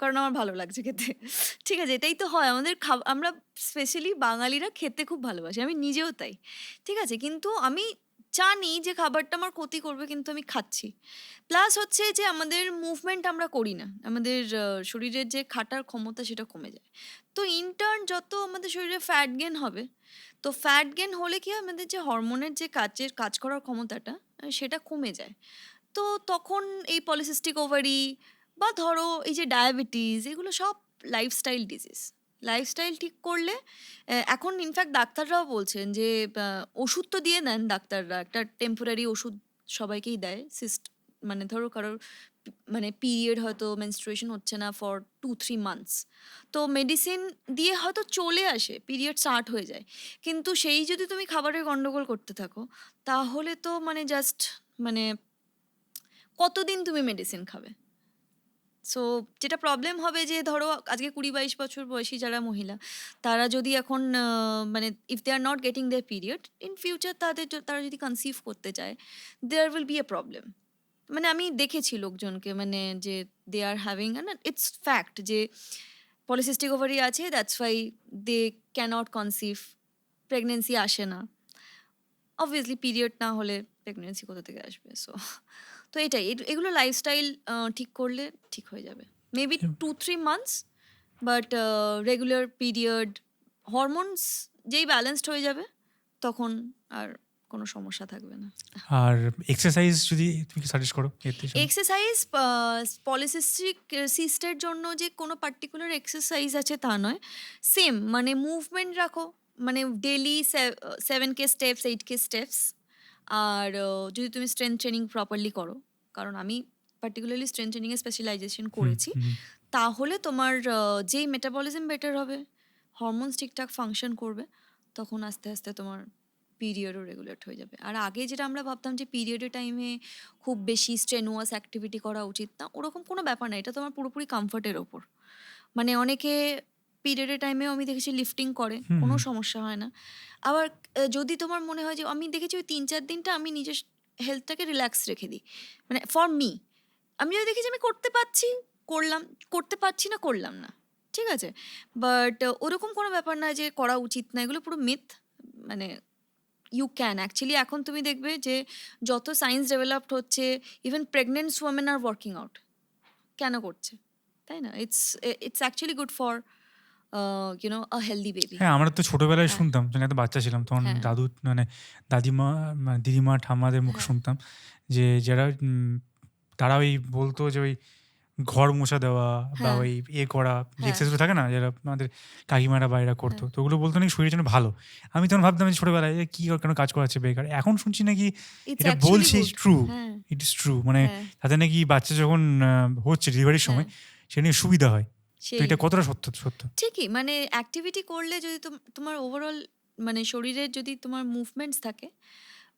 কারণ আমার ভালো লাগছে খেতে। ঠিক আছে? এটাই তো হয় আমাদের আমরা স্পেশালি বাঙালিরা খেতে খুব ভালোবাসি, আমি নিজেও তাই। ঠিক আছে? কিন্তু আমি জানি যে খাবারটা আমার ক্ষতি করবে, কিন্তু আমি খাচ্ছি। প্লাস হচ্ছে যে আমাদের মুভমেন্ট আমরা করি না। আমাদের শরীরের যে খাটার ক্ষমতা সেটা কমে যায়। তো ইন টার্ন যত আমাদের শরীরে ফ্যাট গেইন হবে, তো ফ্যাট গেইন হলে কি হয়, আমাদের যে হরমোনের যে কাজ করার ক্ষমতাটা সেটা কমে যায়। তো তখন এই পলিসিস্টিক ওভারি বা ধরো এই যে ডায়াবেটিস, এগুলো সব লাইফস্টাইল ডিজিজ। লাইফস্টাইল ঠিক করলে এখন ইনফ্যাক্ট ডাক্তাররাও বলছেন যে ওষুধ তো দিয়ে দেন ডাক্তাররা, একটা টেম্পোরারি ওষুধ সবাইকেই দেয়। মানে ধরো কারোর মানে পিরিয়ড হয়তো মেনস্ট্রুয়েশন হচ্ছে না ফর 2-3 মান্থস, তো মেডিসিন দিয়ে হয়তো চলে আসে, পিরিয়ড স্টার্ট হয়ে যায়। কিন্তু সেই যদি তুমি খাবারের গন্ডগোল করতে থাকো, তাহলে তো মানে জাস্ট মানে কতদিন তুমি মেডিসিন খাবে? সো যেটা প্রবলেম হবে যে ধরো আজকে 20-22 বছর বয়সী যারা মহিলা, তারা যদি এখন মানে if they are not getting their period, in future তারা যদি কনসিভ করতে চায়, there will be a problem. মানে আমি দেখেছি লোকজনকে, মানে যে they are having, it's fact যে পলিসিস্টিক ওভারি আছে, that's why they can't conceive, pregnancy আসে না। অবভিয়াসলি পিরিয়ড না হলে প্রেগনেন্সি কোথা থেকে আসবে? সো তো এটাই, এগুলো লাইফস্টাইল ঠিক করলে ঠিক হয়ে যাবে। Maybe 2-3 months, but regular period, hormones যেই ব্যালেন্সড হয়ে যাবে, তখন আর কোনো সমস্যা থাকবে না। আর এক্সারসাইজ যদি তুমি কি সাজেস্ট করো এতে জন্য? এক্সারসাইজ পলিসিস্টিক সিস্টের জন্য যে কোনো পার্টিকুলার এক্সারসাইজ আছে তা নয়। সেম মানে মুভমেন্ট রাখো, মানে daily 7K steps, 8K steps. আর যদি তুমি স্ট্রেংথ ট্রেনিং প্রপারলি করো, কারণ আমি পার্টিকুলারলি স্ট্রেংথ ট্রেনিংয়ে স্পেশালাইজেশন হুম, করেছি, হুম। তাহলে তোমার যেই মেটাবলিজম বেটার হবে, হরমোনস ঠিকঠাক ফাংশন করবে, তখন আস্তে আস্তে তোমার পিরিয়ডও রেগুলেট হয়ে যাবে। আর আগে যেটা আমরা ভাবতাম যে পিরিয়ডের টাইমে খুব বেশি স্ট্রেনুয়াস অ্যাক্টিভিটি করা উচিত না, ওরকম কোনো ব্যাপার না। এটা তোমার পুরোপুরি কমফর্টের ওপর। মানে অনেকে পিরিয়ডের টাইমেও আমি দেখেছি লিফটিং করে, হুম, কোনো হুম। সমস্যা হয় না। আবার যদি তোমার মনে হয় যে, আমি দেখেছি ওই 3-4 দিনটা আমি নিজের হেলথটাকে রিল্যাক্স রেখে দিই। মানে ফর মি, আমি যদি দেখি যে আমি করতে পারছি, করলাম, করতে পারছি না, করলাম না। ঠিক আছে? বাট ওরকম কোনো ব্যাপার না যে করা উচিত না, এগুলো পুরো মিথ। মানে ইউ ক্যান অ্যাকচুয়ালি, এখন তুমি দেখবে যে যত সায়েন্স ডেভেলপড হচ্ছে, even pregnant women are working out. কেন করছে? তাই না? It's actually good for a healthy baby. হ্যাঁ, আমরা তো ছোটবেলায় হ্যাঁ, শুনতাম যখন এত বাচ্চা ছিলাম তখন হ্যাঁ, দাদু মানে দাদিমা মানে দিদিমা ঠাম্মাদের মুখে হ্যাঁ, শুনতাম যে যারা তারা ওই বলতো যে ওই ঘর মোছা দেওয়া বা হ্যাঁ, ওই করা যে হ্যাঁ, এক্সারসাইজ থাকে না যারা আমাদের কাকিমারা বা এরা করতো, হ্যাঁ। তো ওগুলো বলতো নাকি শরীরের জন্য ভালো। আমি তখন ভাবতাম যে ছোটবেলায় যে কি কেন কাজ করাচ্ছে বেকার, এখন শুনছি নাকি ইটস এটা অ্যাকচুয়ালি বলছে গুড। ট্রু, হ্যাঁ, ইট ইজ ট্রু, মানে হ্যাঁ, তাতে নাকি বাচ্চা যখন হচ্ছে ডেলিভারির হ্যাঁ, সময় সেটা নিয়ে সুবিধা হয়। তো সেই। এটা কতটা সত্য সত্য? ঠিকই মানে অ্যাক্টিভিটি করলে যদি তোমার ওভারঅল মানে শরীরের যদি তোমার মুভমেন্টস থাকে,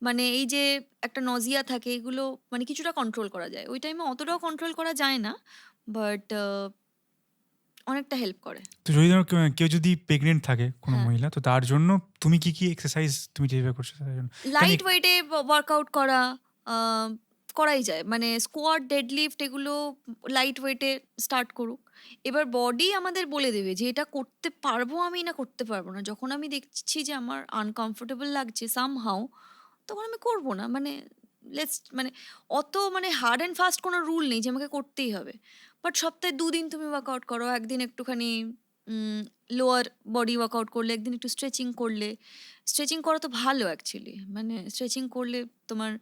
মানে এই যে একটা নজিয়া থাকে এগুলো মানে কিছুটা কন্ট্রোল করা যায়। ওই টাইমে অতটাও কন্ট্রোল করা যায় না। বাট অনেকটা হেল্প করে। তো যদি ধরো কেউ যদি প্রেগনেন্ট থাকে কোনো হ্যাঁ। মহিলা, তো তার জন্য তুমি কি এক্সারসাইজ তুমি যেভাবে করছো তার জন্য? কারণ লাইট ওয়েটে ওয়ার্কআউট করা আ করাই যায়। মানে স্কোয়াট, ডেডলিফট এগুলো লাইট ওয়েটে স্টার্ট করুক। এবার বডি আমাদের বলে দেবে যে এটা করতে পারবো আমি না করতে পারবো না। যখন আমি দেখছি যে আমার আনকমফোর্টেবল লাগছে সামহাউ, তখন আমি করব না। মানে মানে অত মানে হার্ড অ্যান্ড ফাস্ট কোনো রুল নেই যে আমাকে করতেই হবে। বাট সপ্তাহে ২ দিন তুমি ওয়ার্কআউট করো। একদিন একটুখানি উম লোয়ার বডি ওয়ার্কআউট করলে, একদিন একটু স্ট্রেচিং করলে। স্ট্রেচিং করা তো ভালো অ্যাকচুয়ালি। মানে স্ট্রেচিং করলে তোমার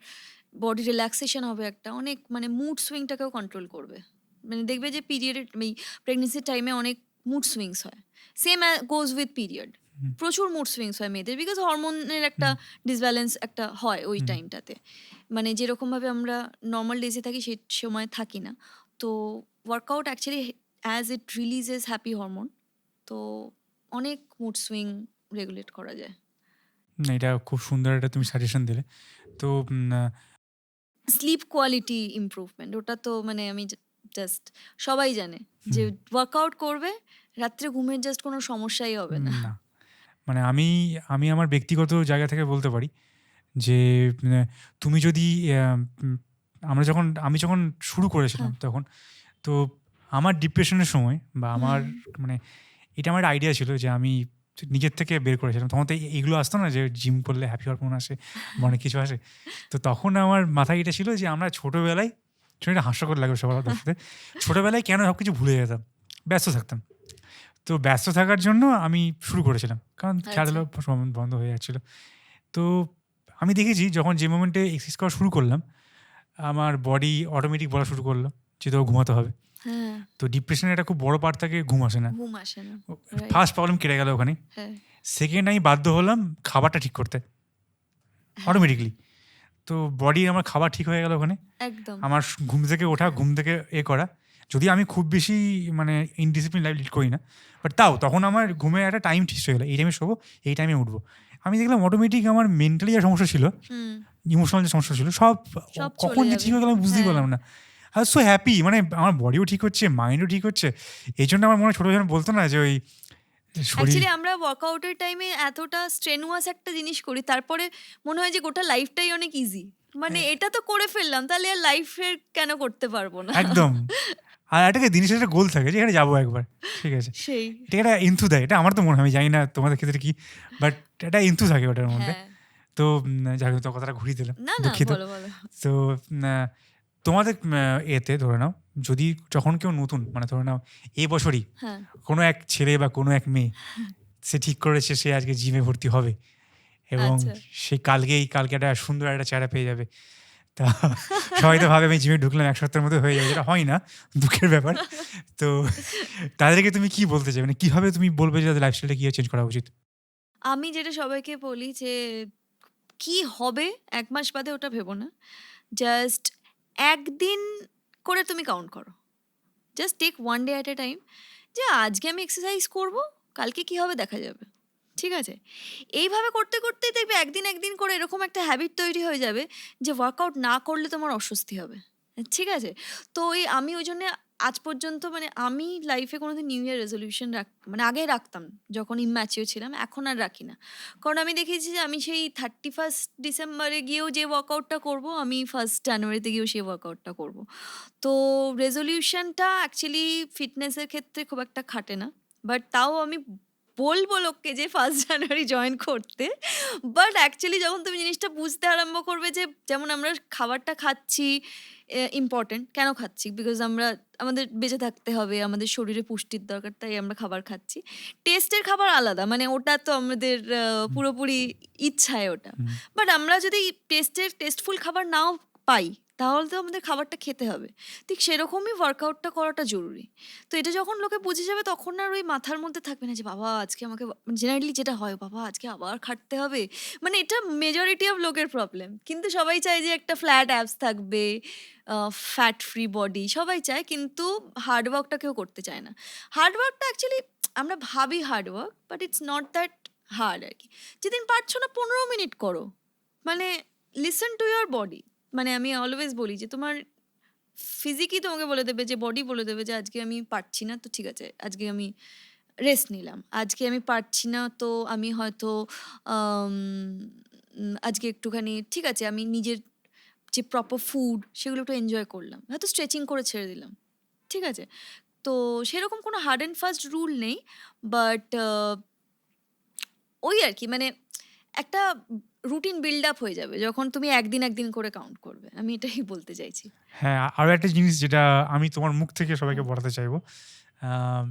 বডি রিল্যাক্সেশন হবে একটা। অনেক মানে মুড সুইংটাকেও কন্ট্রোল করবে। মানে দেখবে যে পিরিয়ডের এই প্রেগনেন্সির টাইমে অনেক মুড সুইংস হয়। Same goes with period. হুম, প্রচুর মুড সুইংস হয় মেয়েদের। বিকজ হরমোনের একটা হুম, ডিসব্যালেন্স একটা হয় ওই হুম। টাইমটাতে। মানে যেরকমভাবে আমরা নরমাল ডেজে থাকি সেই সময় থাকি না। তো workout actually as it releases happy hormone. তো অনেক মুড সুইং রেগুলেট করা যায়। না, এটা খুব সুন্দর একটা তুমি সাজেশন দিলে। তো স্লিপ কোয়ালিটি ইমপ্রুভমেন্ট ওটা তো মানে আমি জাস্ট সবাই জানে যে হুম, ওয়ার্কআউট করবে রাত্রে ঘুমের জাস্ট কোনো সমস্যাই হবে না। না। মানে আমি আমার ব্যক্তিগত জায়গা থেকে বলতে পারি যে আ তুমি যদি উম আমি যখন শুরু করেছিলাম হ্যাঁ। তখন, তো আমার ডিপ্রেশনের সময় বা আমার হুম। মানে এটা আমার আইডিয়া ছিল যে আমি নিজের থেকে বের করেছিলাম। তখন তো এইগুলো আসতো না যে জিম করলে হ্যাপি হরমোন আসে বা অনেক কিছু আসে। তো তখন আমার মাথায় এটা ছিল যে আমরা ছোটবেলায়, এটা হাস্যকর লাগবে সবার সাথে, ছোটবেলায় কেন সবকিছু ভুলে যেতাম? ব্যস্ত থাকতাম। তো ব্যস্ত থাকার জন্য আমি শুরু করেছিলাম। কারণ আচ্ছা। খেলাধুলা বন্ধ হয়ে যাচ্ছিল। তো আমি দেখেছি যখন যে মোমেন্টে এক্সারসাইজ করা শুরু করলাম, আমার বডি অটোমেটিক বলা শুরু করল যে তোকে ঘুমাতে হবে। হ্যাঁ। তো ডিপ্রেশনের একটা খুব বড় পার্ট থাকে ঘুম আসে না। ঘুম আসে না। ও রাইট। ফার্স্ট প্রবলেম কেটে গেল ওখানেই। হ্যাঁ। সেকেন্ড আমি বাধ্য হলাম খাবারটা ঠিক করতে হ্যাঁ। অটোমেটিক্যালি। তো বডি আমার খাবার ঠিক হয়ে গেল ওখানে। একদম। আমার ঘুম থেকে ওঠা, ঘুম থেকে করা। যদিও আমি খুব বেশি মানে ইনডিসিপ্লিন লাইফ লিড করি না। বাট তাও তখন আমার ঘুমের একটা টাইম ঠিক হয়ে গেল। এই টাইমে শোবো, এই টাইমে উঠবো। আমি দেখলাম অটোমেটিক আমার মেন্টালি যা সমস্যা ছিল, হুম। ইমোশনাল যে সমস্যা ছিল সব সব কখন চলে যে যাবে। ঠিক হয়ে গেল আমি বুঝতেই হ্যাঁ। পারলাম না। আই ওয়াজ সো হ্যাপি, মানে আমার বডিও ঠিক হচ্ছে, মাইন্ডও ঠিক হচ্ছে। এইজন্য আমার মনে হয় ছোট যখন বলতো না যে ওই শরীর অ্যাকচুয়ালি আমরা ওয়ার্কআউটের টাইমে এতটা স্ট্রেনুয়াস একটা জিনিস করি, তারপরে মনে হয় যে গোটা লাইফটাই অনেক ইজি। মানে এটা তো করে ফেললাম, তাহলে আর লাইফের কেন করতে পারবো না? একদম। আর একটা জিনিসের একটা গোল থাকে যে এখানে যাবো একবার। ঠিক আছে? সেই। এটা একটা ইন্থু দেয়। এটা আমার তো মনে হয়, আমি জানি না তোমাদের ক্ষেত্রে কি। বাট একটা ইন্থু থাকে ওটার মধ্যে। হ্যাঁ। তো যাই হোক, তো কথাটা ঘুরিয়ে দিলাম। না, না, দুঃখিত। বলো, বলো। তো আ তোমাদের এতে ধরে নাও, যদি যখন কেউ নতুন মানে ধরে নাও এই বছরই হ্যাঁ। কোনো এক ছেলে বা কোনো এক মেয়ে সে ঠিক করেছে সে আজকে জিমে ভর্তি হবে এবং আচ্ছা। সে কালকে একটা সুন্দর একটা চেহারা পেয়ে যাবে। তা সবাই তো ভাবে আমি জিমে ঢুকলাম ১ সপ্তাহের মধ্যে হয়ে যাবে। যেটা হয় না, দুঃখের ব্যাপার। তো তাদেরকে তুমি কি বলতে চাই? মানে কিভাবে তুমি বলবে যে তাদের লাইফস্টাইলটা কিভাবে চেঞ্জ করা উচিত? আমি যেটা সবাইকে বলি যে, কি হবে ১ মাস বাদে ওটা ভেবো না। জাস্ট ১ দিন করে তুমি কাউন্ট করো। Just take 1 day at a time. যে আজকে আমি এক্সারসাইজ করব, কালকে কি হবে দেখা যাবে। ঠিক আছে? এইভাবে করতে, করতেই দেখবে একদিন, একদিন করে এরকম একটা হ্যাবিট তৈরি হয়ে যাবে যে ওয়ার্কআউট না করলে তোমার অস্বস্তি হবে। ঠিক আছে? তো আমি ওই জন্যে আজ পর্যন্ত মানে আমি লাইফে কোনোদিন নিউ ইয়ার রেজোলিউশন মানে আগে রাখতাম যখন ইম্যাচিওর ছিলাম, এখন আর রাখি না। কারণ আমি দেখেছি যে আমি সেই 31st ডিসেম্বরে গিয়েও যে ওয়ার্কআউটটা করব, আমি 1st জানুয়ারিতে গিয়েও সেই ওয়ার্কআউটটা করব। তো রেজোলিউশনটা অ্যাকচুয়ালি ফিটনেসের ক্ষেত্রে খুব একটা খাটে না। বাট তাও আমি বলবো লোককে যে 1st জানুয়ারি জয়েন করতে। বাট অ্যাকচুয়ালি যখন তুমি জিনিসটা বুঝতে আরম্ভ করবে যে যেমন আমরা খাবারটা খাচ্ছি ইম্পর্টেন্ট। কেন খাচ্ছি? বিকজ আমাদের বেঁচে থাকতে হবে, আমাদের শরীরে পুষ্টির দরকার, তাই আমরা খাবার খাচ্ছি। টেস্টের খাবার আলাদা, মানে ওটা তো আমাদের পুরোপুরি ইচ্ছায় ওটা। হুম, বাট আমরা যদি টেস্টফুল খাবার নাও পাই, তাহলে তো আমাদের খাবারটা খেতে হবে। ঠিক সেরকমই ওয়ার্কআউটটা করাটা জরুরি। তো এটা যখন লোকে বুঝে যাবে তখন আর ওই মাথার মধ্যে থাকবে না যে বাবা আজকে আমাকে জেনারেলি যেটা হয় বাবা আজকে আবার খাটতে হবে। মানে এটা মেজরিটি অফ লোকের প্রবলেম। কিন্তু সবাই চায় যে একটা ফ্ল্যাট অ্যাবস থাকবে, ফ্যাট ফ্রি বডি সবাই চায় কিন্তু হার্ড ওয়ার্কটা কেউ করতে চায় না। হার্ড ওয়ার্কটা অ্যাকচুয়ালি আমরা ভাবি hard work but it's not that hard আর কি। যেদিন পারছো না 15 মিনিট করো। মানে লিসেন টু ইয়োর বডি। মানে আমি অলওয়েজ বলি যে তোমার ফিজিকই তোমাকে বলে দেবে যে বডি বলে দেবে যে আজকে আমি পারছি না তো ঠিক আছে আজকে আমি রেস্ট নিলাম। আজকে আমি পারছি না তো আমি হয়তো আম, আজকে একটুখানি ঠিক আছে আমি নিজের যে প্রপার ফুড সেগুলো একটু এনজয় করলাম, হয়তো স্ট্রেচিং করে ছেড়ে দিলাম, ঠিক আছে। তো সেরকম কোনো হার্ড অ্যান্ড ফাস্ট রুল নেই, বাট ওই আর কি মানে একটা রুটিন বিল্ড আপ হয়ে যাবে যখন তুমি একদিন একদিন করে কাউন্ট করবে। আমি এটাই বলতে চাইছি। হ্যাঁ, আরো একটা জিনিস যেটা আমি তোমার মুখ থেকে সবাইকে বলাতে চাইবো। আম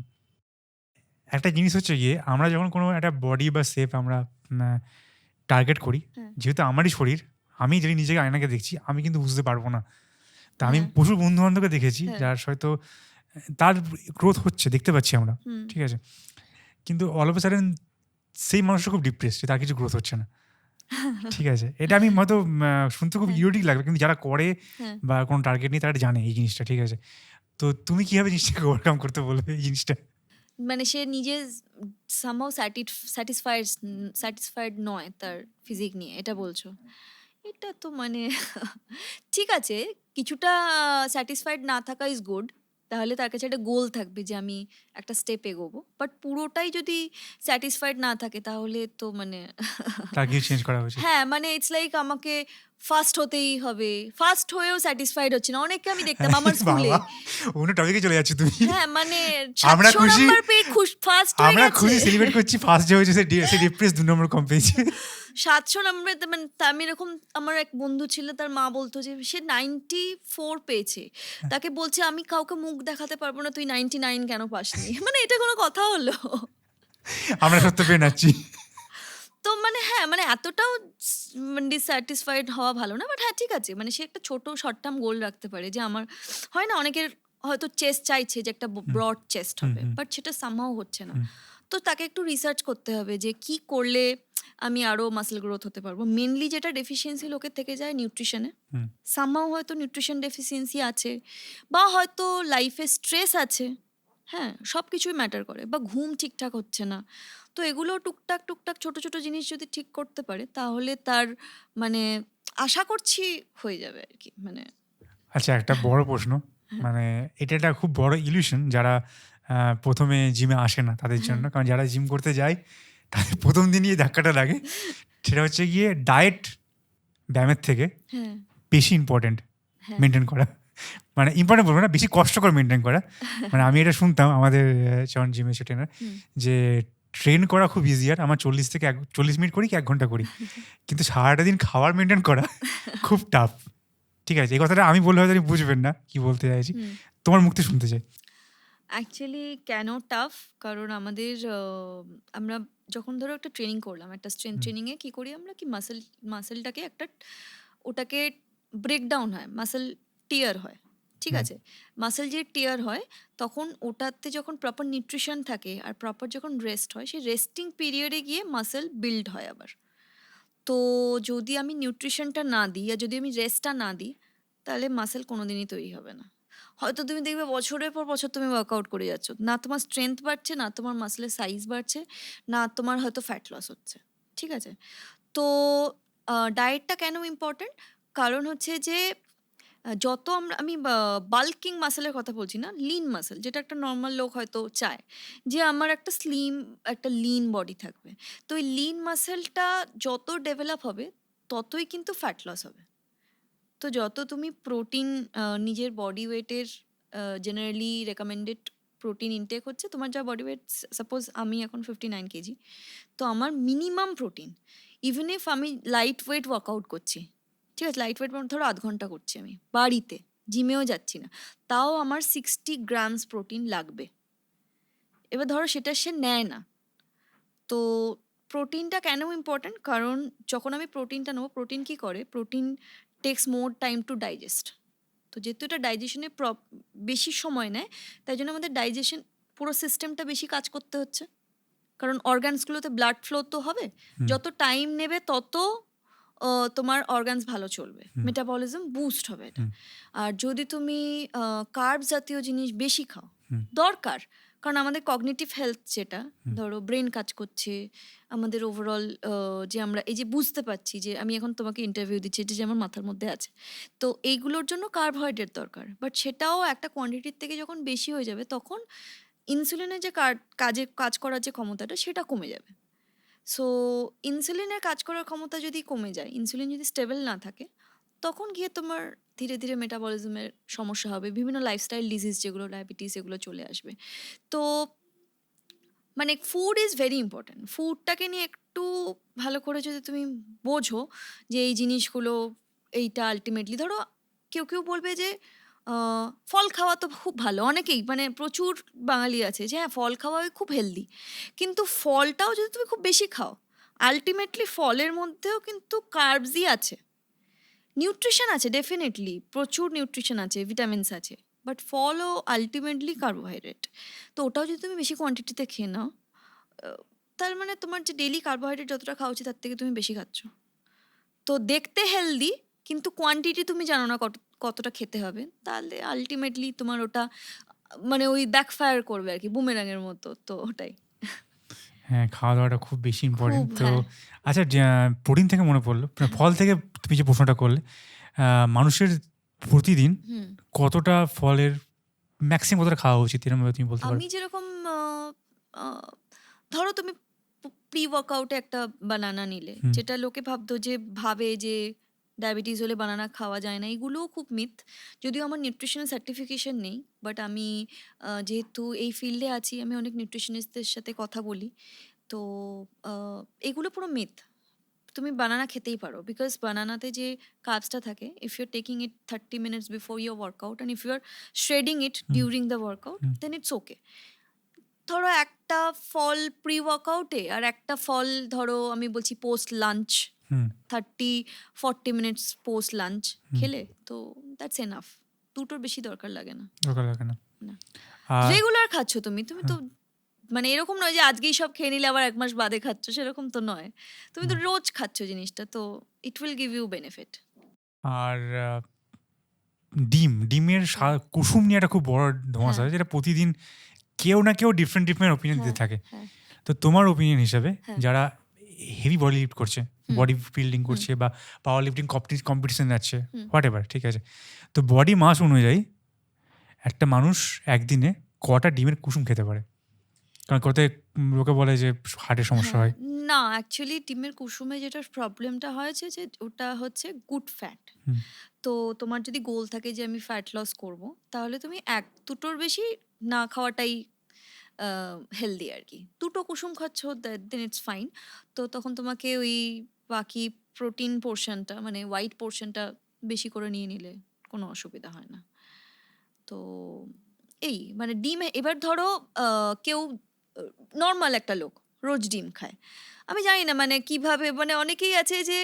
একটা জিনিস হচ্ছে গিয়ে আমরা যখন কোনো একটা বডি বা শেপ আমরা টার্গেট করি, হ্যাঁ যেহেতু আমারই শরীর, আমি যদি নিজেকে আয়নাকে দেখছি, আমি কিন্তু বুঝতে পারবো না। তা আমি হ্যাঁ প্রচুর বন্ধু-বান্ধবকে দেখেছি হ্যাঁ যার হয়তো তার গ্রোথ হচ্ছে, দেখতে পাচ্ছি আমরা। হুম ঠিক আছে? কিন্তু অল অফ আ সাডেন সেই মানুষটা খুব ডিপ্রেসড যে তার কিছু গ্রোথ হচ্ছে না। ঠিক আছে? এটা আমি হয়তো শুনতে খুব হ্যাঁ ইরোটিক লাগবে। কিন্তু যারা করে হ্যাঁ বা কোনো টার্গেট নেই তারা জানে এই জিনিসটা। ঠিক আছে? তো তুমি কিভাবে জিনিসটাকে ওভারকাম করতে বলবে এই জিনিসটা? মানে সে নিজে সামহাউ স্যাটিসফাইড নয় তার ফিজিক নিয়ে, এটা বলছো? এটা তো মানে ঠিক আছে, কিছুটা স্যাটিসফাইড না থাকা ইজ গুড। তাহলে তার কাছে একটা গোল থাকবে যে আমি একটা স্টেপ এগোবো, বাট পুরোটাই যদি স্যাটিসফাইড না থাকে তাহলে তো মানে তার কিছু চেঞ্জ করা উচিত। হ্যাঁ মানে ইটস লাইক আমাকে ফার্স্ট হতেই হবে, ফার্স্ট হয়েও স্যাটিসফাইড হচ্ছে না। অনেককে আমি দেখতাম আমার স্কুলে, বাবা! অন্য টপিকে চলে যাচ্ছ তুমি। হ্যাঁ মানে আমরা 700 খুশি, নাম্বার পেয়ে ফার্স্ট হয়ে আমরা গেছে। খুশি সেলিব্রেট করছি ফার্স্ট যে হয়েছে সে ডিপ্রেস 2 নম্বর কম পেয়েছে। 700 নাম্বারে মানে আমি এরকম, আমার এক বন্ধু ছিল তার মা বলতো যে সে 94 পেয়েছে, তাকে বলছে আমি কাউকে মুখ দেখাতে পারবো না, তুই 99 কেন পাসনি? মানে এটা কোনো কথা হলো? আমরা সত্য পেয়ে নাচ্ছি। তো মানে হ্যাঁ মানে এতটাও ডিস্যাটিসফাইড হওয়া ভালো না, বাট হ্যাঁ ঠিক আছে মানে সে একটা ছোট শর্ট টার্ম গোল রাখতে পারে যে আমার হয় না অনেকের হয়তো চেস্ট চাইছে যে একটা হুম, ব্রড চেস্ট হুম, হবে, হুম, বাট সেটা সামহাও হচ্ছে না। হুম। তো তাকে একটু রিসার্চ করতে হবে যে কি করলে আমি আরো মাসল গ্রোথ হতে পারবো। মেনলি যেটা ডেফিসিয়েন্সি লোকের থেকে যায় নিউট্রিশনে, হুম। সামহাও হয়তো নিউট্রিশন ডেফিসিয়েন্সি আছে, বা হয়তো লাইফে স্ট্রেস আছে, হ্যাঁ সব কিছুই ম্যাটার করে, বা ঘুম ঠিকঠাক হচ্ছে না। তো এগুলো টুকটাক টুকটাক ছোট ছোট জিনিস যদি ঠিক করতে পারে তাহলে তার মানে আশা করছি হয়ে যাবে আর কি মানে। আচ্ছা, একটা বড় প্রশ্ন। হ্যাঁ মানে এটা একটা খুব বড় ইলিউশন যারা ১ম এ জিমে আসে না তাদের হ্যাঁ জন্য। কারণ যারা জিম করতে যায় তাদের ১ম দিনই এই ধাক্কাটা লাগে। সেটা হচ্ছে গিয়ে ডায়েট ব্যায়ামের থেকে হ্যাঁ বেশি ইম্পোর্টেন্ট হ্যাঁ মেইনটেইন করা। মানে ইম্পোর্টেন্ট বলবো না, বেশি কষ্টকর মেইনটেইন করা। মানে আমি এটা শুনতাম আমাদের যখন জিমে এসে ট্রেনার হুম। যে ট্রেন করা খুব ইজিয়ার। আমার ৪০ মিনিট করি কি ১ ঘন্টা করি। কিন্তু সারাটা দিন খাবার মেইনটেইন করা খুব টাফ। ঠিক আছে? এই কথাটা আমি বললে হয়তো আপনি বুঝবেন না কি বলতে চাইছি। হুম তোমার মুখ থেকে শুনতে চাই। অ্যাকচুয়ালি কেন টাফ, কারণ আমাদের আমরা যখন ধরো একটা ট্রেনিং করলাম, একটা স্ট্রেংথ হুম, ট্রেনিংয়ে কি করি আমরা কি মাসেলটাকে একটা ওটাকে ব্রেকডাউন হয়, মাসেল টিয়ার হয়, ঠিক হুম, আছে। মাসেল যে টিয়ার হয় তখন ওটাতে যখন প্রপার নিউট্রিশন থাকে আর প্রপার যখন রেস্ট হয়, সেই রেস্টিং পিরিয়ডে গিয়ে মাসেল বিল্ড হয় আবার। তো যদি আমি নিউট্রিশনটা না দিই আর যদি আমি রেস্টটা না দিই তাহলে মাসেল কোনোদিনই তৈরি হবে না। হয়তো তুমি দেখবে বছরের পর বছর তুমি ওয়ার্কআউট করে যাচ্ছ, না তোমার স্ট্রেংথ বাড়ছে, না তোমার মাসেলের সাইজ বাড়ছে, না তোমার হয়তো ফ্যাট লস হচ্ছে, ঠিক আছে। তো ডায়েটটা কেন ইম্পর্ট্যান্ট? কারণ হচ্ছে যে যত আমি বাল্কিং মাসেলের কথা বলছি না, লিন মাসেল যেটা একটা নর্মাল লোক হয়তো চায় যে আমার একটা স্লিম একটা লিন বডি থাকবে। তো ওই লিন মাসেলটা যত ডেভেলপ হবে ততই কিন্তু ফ্যাট লস হবে। তো যত তুমি প্রোটিন নিজের বডি ওয়েটের জেনারেলি রেকমেন্ডেড প্রোটিন ইনটেক হচ্ছে, তোমার যা বডি ওয়েট, সাপোজ আমি এখন 59 কেজি, তো আমার মিনিমাম প্রোটিন, ইভেন ইফ আমি লাইট ওয়েট ওয়ার্কআউট করছি, ঠিক আছে লাইট ওয়েট ধরো 0.5 ঘন্টা করছি আমি বাড়িতে, জিমেও যাচ্ছি না, তাও আমার 60 গ্রামস প্রোটিন লাগবে। এবার ধরো সেটা সে নেয় না, তো প্রোটিনটা কেন ইম্পর্ট্যান্ট? কারণ যখন আমি প্রোটিনটা নেবো, প্রোটিন কি করে, protein takes more time to digest. তো যেহেতু এটা ডাইজেশনে বেশি সময় নেয়, তাই জন্য আমাদের ডাইজেশন পুরো সিস্টেমটা বেশি কাজ করতে হচ্ছে। কারণ অর্গানসগুলোতে ব্লাড ফ্লো তো হবে, হুম, যত টাইম নেবে তত তোমার অর্গানস ভালো চলবে, হুম, মেটাবলিজম বুস্ট হবে এটা। হুম, আর যদি তুমি কার্ব জাতীয় জিনিস বেশি খাও, হুম, দরকার, কারণ আমাদের কগনিটিভ হেলথ যেটা, হুম, ধরো ব্রেন কাজ করছে, আমাদের ওভারঅল যে আমরা এই যে বুঝতে পারছি যে আমি এখন তোমাকে ইন্টারভিউ দিচ্ছি, এটা যে আমার মাথার মধ্যে আছে, তো এইগুলোর জন্য কার্বোহাইড্রেট দরকার। বাট সেটাও একটা কোয়ান্টিটির থেকে যখন বেশি হয়ে যাবে, তখন ইনসুলিনের যে কাজ করার যে ক্ষমতাটা, সেটা কমে যাবে। সো ইনসুলিনের কাজ করার ক্ষমতা যদি কমে যায়, ইনসুলিন যদি স্টেবল না থাকে, তখন গিয়ে তোমার ধীরে ধীরে মেটাবলিজমের সমস্যা হবে, বিভিন্ন লাইফস্টাইল ডিজিজ যেগুলো ডায়াবেটিস, এগুলো চলে আসবে। তো মানে ফুড ইজ ভেরি ইম্পর্ট্যান্ট। ফুডটাকে নিয়ে একটু ভালো করে যদি তুমি বোঝো যে এই জিনিসগুলো, এইটা আলটিমেটলি ধরো কেউ কেউ বলবে যে ফল খাওয়া তো খুব ভালো, অনেকেই মানে প্রচুর বাঙালি আছে যে হ্যাঁ ফল খাওয়া খুব হেলদি, কিন্তু ফলটাও যদি তুমি খুব বেশি খাও, আলটিমেটলি ফলের মধ্যেও কিন্তু কার্বসই আছে, নিউট্রিশন আছে, ডেফিনেটলি প্রচুর নিউট্রিশন আছে, ভিটামিনস আছে, বাট ফলও আলটিমেটলি কার্বোহাইড্রেট। তো ওটাও যদি তুমি বেশি কোয়ান্টিটিতে খেয়ে নাও, তার মানে তোমার যে ডেইলি কার্বোহাইড্রেট যতটা খাওয়া উচিত তার থেকে তুমি বেশি খাচ্ছ। তো দেখতে হেলদি, কিন্তু কোয়ান্টিটি তুমি জানো না কতটা খেতে হবে, তাহলে আলটিমেটলি তোমার ওটা মানে ওই ব্যাকফায়ার করবে আর কি, বুমেরাঙের মতো। তো ওটাই হ্যাঁ, খাওয়া দাওয়াটা খুব বেশি ইম্পর্টেন্ট। খুব, তো হ্যাঁ। আচ্ছা, প্রোটিন থেকে মনে পড়লো, ফল থেকে তুমি যে প্রশ্নটা করলে, মানুষের প্রতিদিন হুম। কতটা ফলের ম্যাক্সিমাম কতটা খাওয়া উচিত, এরকম ভাবে তুমি বলতে পারো? আমি যেরকম ধরো তুমি প্রি ওয়ার্কআউটে একটা বানানা নিলে, হুম, যেটা লোকে ভাবে যে ডায়াবেটিস হলে বানানা খাওয়া যায় না, এগুলোও খুব মিথ। যদিও আমার নিউট্রিশনাল সার্টিফিকেশন নেই, বাট আমি যেহেতু এই ফিল্ডে আছি, আমি অনেক নিউট্রিশনিস্টদের সাথে কথা বলি। তো এগুলো পুরো মিথ। তুমি বানানা খেতেই পারো, বিকজ বানানাতে যে কার্বসটা থাকে, if you are taking it 30 minutes before your workout and if you are shredding it hmm, during the workout, hmm, then it's okay. ধরো একটা ফল প্রি ওয়ার্কআউটে, আর একটা ফল ধরো আমি বলছি পোস্ট লাঞ্চ, হুম, 30-40 minutes পোস্ট লাঞ্চ হুম, খেলে, তো দ্যাটস এনাফ। দুটোর বেশি দরকার লাগে না। দরকার লাগে না। না, আর রেগুলার খাচ্ছ তুমি, তুমি তো হ্যাঁ, মানে এরকম নয় যে আজকেই সব খেয়ে নিলে আবার 1 মাস বাদে খাচ্ছ, সেরকম তো নয়। তুমি তো হুম। রোজ খাচ্ছ জিনিসটা, তো it will give you benefit. আর ডিমের কুসুম নিয়ে একটা খুব বড় ধোঁয়াশা হ্যাঁ, আছে, যেটা প্রতিদিন কেউ না কেউ ডিফারেন্ট ডিফারেন্ট ওপিনিয়ন দিতে হ্যাঁ, থাকে। হ্যাঁ, তো তোমার ওপিনিয়ন হিসাবে, হ্যাঁ। যারা হেভি বডি লিফট করছে, হুম, বডি বিল্ডিং হুম, করছে, বা পাওয়ার লিফটিং কম্পিটিশন যাচ্ছে, হুম। হোয়াট এভার, ঠিক আছে, তো বডি মাস অনুযায়ী একটা মানুষ একদিনে কটা ডিমের কুসুম খেতে পারে? কারণ লোকে বলে যে হার্টের সমস্যা হ্যাঁ, হয়। না অ্যাকচুয়ালি ডিমের কুসুমে যেটা প্রবলেমটা হয়েছে যে ওটা হচ্ছে গুড ফ্যাট। হুম, তো তোমার যদি গোল থাকে যে আমি ফ্যাট লস করব, তাহলে তুমি 1-2টোর বেশি না খাওয়াটাই হেলদি আর কি। 2টো কুসুম খাচ্ছ, দেন ইটস ফাইন। তো তখন তোমাকে ওই বাকি প্রোটিন পোর্শনটা মানে হোয়াইট পোর্শনটা বেশি করে নিয়ে নিলে কোনো অসুবিধা হয় না। তো এই মানে ডিম এবার ধরো কেউ নর্মাল একটা লোক রোজ ডিম খায়, আমি জানি না মানে কিভাবে, মানে অনেকেই আছে যে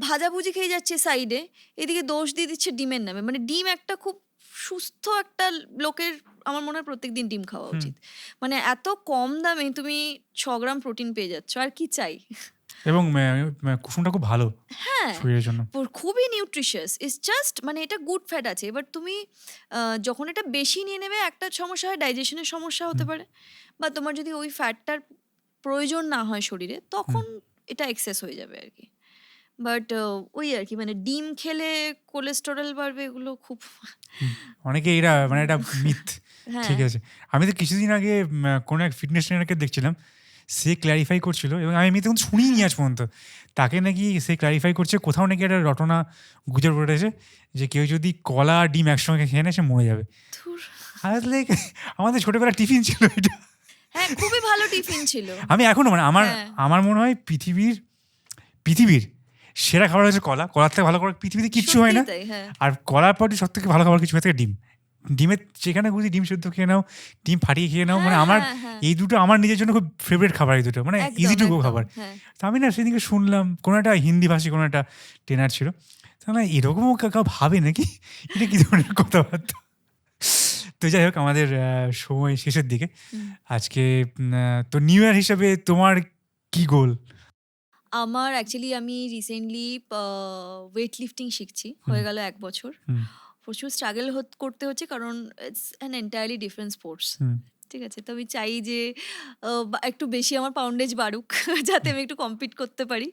ভাজাভুজি খেয়ে যাচ্ছে সাইডে, এদিকে দোষ দিয়ে দিচ্ছে ডিমের নামে। মানে ডিম একটা খুব সুস্থ একটা লোকের, আমার মনে হয় প্রত্যেকদিন ডিম খাওয়া হুম। উচিত। মানে এত কম দামে তুমি 6 গ্রাম প্রোটিন পেয়ে যাচ্ছ, আর কি চাই? এবং কুসুমটা খুব ভালো হ্যাঁ, শরীরের জন্য। খুবই নিউট্রিশিয়াস। ইটস জাস্ট মানে এটা গুড ফ্যাট আছে। এবার তুমি যখন এটা বেশি নিয়ে নেবে, একটা সমস্যা হয় ডাইজেশনের সমস্যা হতে হুম, পারে, বা তোমার যদি ওই ফ্যাটটার প্রয়োজন না হয় শরীরে, হুম, তখন এটা এক্সেস হয়ে যাবে আর কি। বাট ওই আর কি, মানে ডিম খেলে কোলেস্টেরল বাড়বে, এগুলো খুব হুম। অনেকে এরা মানে এটা মিথ, হ্যাঁ, ঠিক আছে। আমি তো কিছুদিন আগে কোনো এক ফিটনেস ট্রেনারকে দেখছিলাম, সে ক্ল্যারিফাই করছিল, এবং আমি তখন শুনিনি আজ পর্যন্ত, তাকে নাকি সে ক্ল্যারিফাই করছে কোথাও নাকি একটা রটনা গুজব রটেছে যে কেউ যদি কলা আর ডিম একসঙ্গে খেয়ে নেয় সে মরে যাবে। ধুর। লাইক আমাদের ছোটবেলা টিফিন ছিল এটা। হ্যাঁ, খুবই ভালো টিফিন ছিল। আমি এখনো মানে আমার হ্যাঁ, আমার মনে হয় পৃথিবীর সেরা খাবার হচ্ছে কলা। কলার থেকে ভালো খাবার পৃথিবীতে কিচ্ছু হয় না। সত্যিই তাই। হ্যাঁ, আর কলার পর সব থেকে ভালো খাবার কিছু হয়ে থাকে ডিম। ডিমের যেখানে খুশি ডিম সেদ্ধ খেয়ে নাও, ডিম ফাটিয়ে খেয়ে নাও, মানে হ্যাঁ, আমার হ্যাঁ, হ্যাঁ, এই দুটো আমার নিজের জন্য খুব ফেভারিট খাবার, এই দুটো মানে ইজি একদম টু গো একদম। খাবার। হ্যাঁ, তো আমি না সেদিনকে শুনলাম, কোনো একটা হিন্দি ভাষী কোনো একটা ট্রেনার ছিল, তা না এরকমও কেউ ভাবে নাকি? এটা কি ধরনের কথাবার্তা? তো যাই হোক আমাদের সময় শেষের দিকে। হুম। আজকে তো নিউ ইয়ার হিসাবে তোমার কি গোল? আমার অ্যাকচুয়ালি আমি রিসেন্টলি ওয়েট লিফটিং শিখছি। হুম, হয়ে গেল ১ বছর। হুম, প্রচুর স্ট্রাগল করতে হচ্ছে কারণ it's an entirely different sports. হুম, ঠিক আছে? তো আমি চাই যে একটু বেশি আমার পাউন্ডেজ বাড়ুক যাতে হুম। আমি একটু কম্পিট করতে পারি।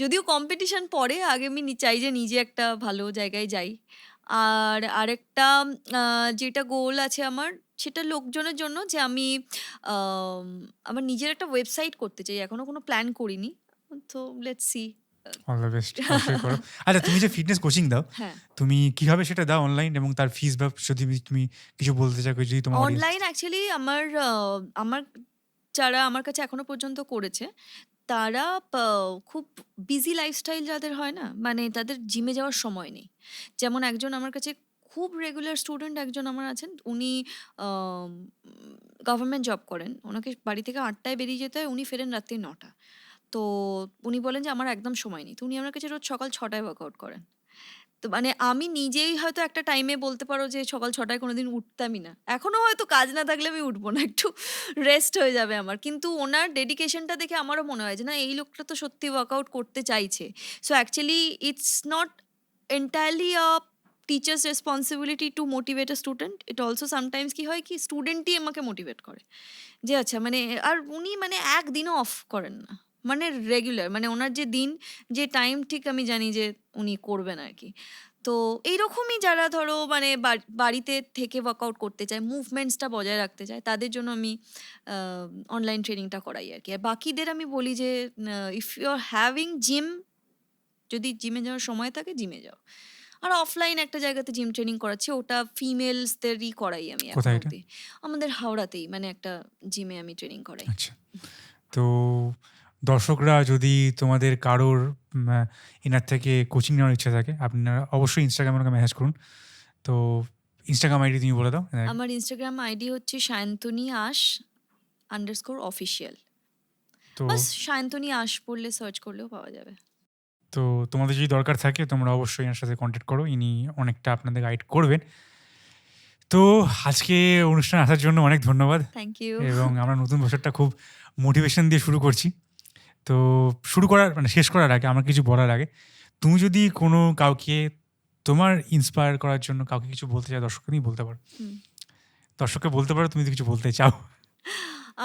যদিও কম্পিটিশন পরে, আগে আমি চাই যে নিজে একটা ভালো জায়গায় যাই। আর আরেকটা আ যেটা গোল আছে আমার সেটা লোকজনের জন্য যে আমি আম আমার নিজের একটা ওয়েবসাইট করতে চাই। এখনো কোনো প্ল্যান করিনি। তো let's see. All the best. অবশ্যই করো। আচ্ছা তুমি যে ফিটনেস কোচিং দাও, হ্যাঁ। তুমি কিভাবে সেটা দাও অনলাইন এবং তার ফিস বা যদি তুমি কিছু বলতে চাও যদি তোমার অডিয়েন্স অনলাইন অ্যাকচুয়ালি আমার যারা আমার কাছে এখনো পর্যন্ত করেছে, তারা খুব বিজি লাইফস্টাইল যাদের হয় না? মানে তাদের জিমে যাওয়ার সময় নেই। যেমন একজন আমার কাছে খুব রেগুলার স্টুডেন্ট একজন আমার আছেন। উনি আম গভর্নমেন্ট জব করেন। উনাকে বাড়ি থেকে ৮ টায় বেরিয়ে যেতে হয়। উনি ফেরেন রাত্রি ৯ টা। তো উনি বলেন যে, "আমার একদম সময় নেই।" তো উনি আমার কাছে রোজ সকাল ৬ টায় ওয়ার্কআউট করেন। তো মানে আমি নিজেই হয়তো একটা টাইমে বলতে পারো যে সকাল ৬ টায় কোনোদিন উঠতামই না। এখনো হয়তো কাজ না থাকলে আমি উঠবো না। একটু রেস্ট হয়ে যাবে আমার। কিন্তু ওনার ডেডিকেশনটা দেখে আমারও মনে হয় যে না এই লোকটা তো সত্যি ওয়ার্কআউট করতে চাইছে। So actually it's not entirely a teachers responsibility to motivate a student. It also sometimes কি হয় কি স্টুডেন্টই আমাকে মোটিভেট করে। যে আচ্ছা মানে আর উনি মানে একদিনও অফ করেন না। মানে রেগুলার মানে ওনার যে দিন, যে টাইম ঠিক আমি জানি যে উনি করবেন আরকি। তো এইরকমই যারা ধরো মানে বাড়িতে থেকে ওয়ার্কআউট করতে চায়, মুভমেন্টসটা বজায় রাখতে চায়, তাদের জন্য আমি আ অনলাইন ট্রেনিংটা করাই আরকি। আর বাকিদের আমি বলি যে if you are having gym, যদি জিমে যাওয়ার সময় থাকে জিমে যাও। আর অফলাইন একটা জায়গাতে জিম ট্রেনিং করাচ্ছি। ওটা ফিমেলসদেরই করাই আমি এখনো কোথায় এটা? অব্দি। আমাদের হাওড়াতেই মানে একটা জিমে আমি ট্রেনিং করাই। আচ্ছা। তো দর্শকরা যদি তোমাদের কারোর আ এনার থেকে কোচিং নেওয়ার ইচ্ছা থাকে, আপনারা অবশ্যই ইনস্টাগ্রামে আমাকে মেসেজ করুন। তো ইনস্টাগ্রাম আইডি তুমি বলে দাও। আমার ইনস্টাগ্রাম আইডি হচ্ছে সায়ন্তনী আশ _অফিসিয়াল। তো বাস সায়ন্তনী আশ বললে সার্চ করলেও পাওয়া যাবে। তো তোমাদের যদি দরকার থাকে তোমরা অবশ্যই এনার সাথে কনট্যাক্ট করো। ইনি অনেকটা আপনাদের গাইড করবেন। তো আজকে অনুষ্ঠানে আসার জন্য অনেক ধন্যবাদ থ্যাংক ইউ। এবং আমরা নতুন বছরটা খুব মোটিভেশন দিয়ে শুরু করছি। তো শুরু করার মানে শেষ করার আগে আমার কিছু বলার আগে তুমি যদি কোনো কাউকে তোমার ইন্সপায়ার করার জন্য কাউকে কিছু বলতে চাও দর্শককে তুমি বলতে পারো। হুম। দর্শককে বলতে পারো তুমি যদি কিছু বলতে চাও।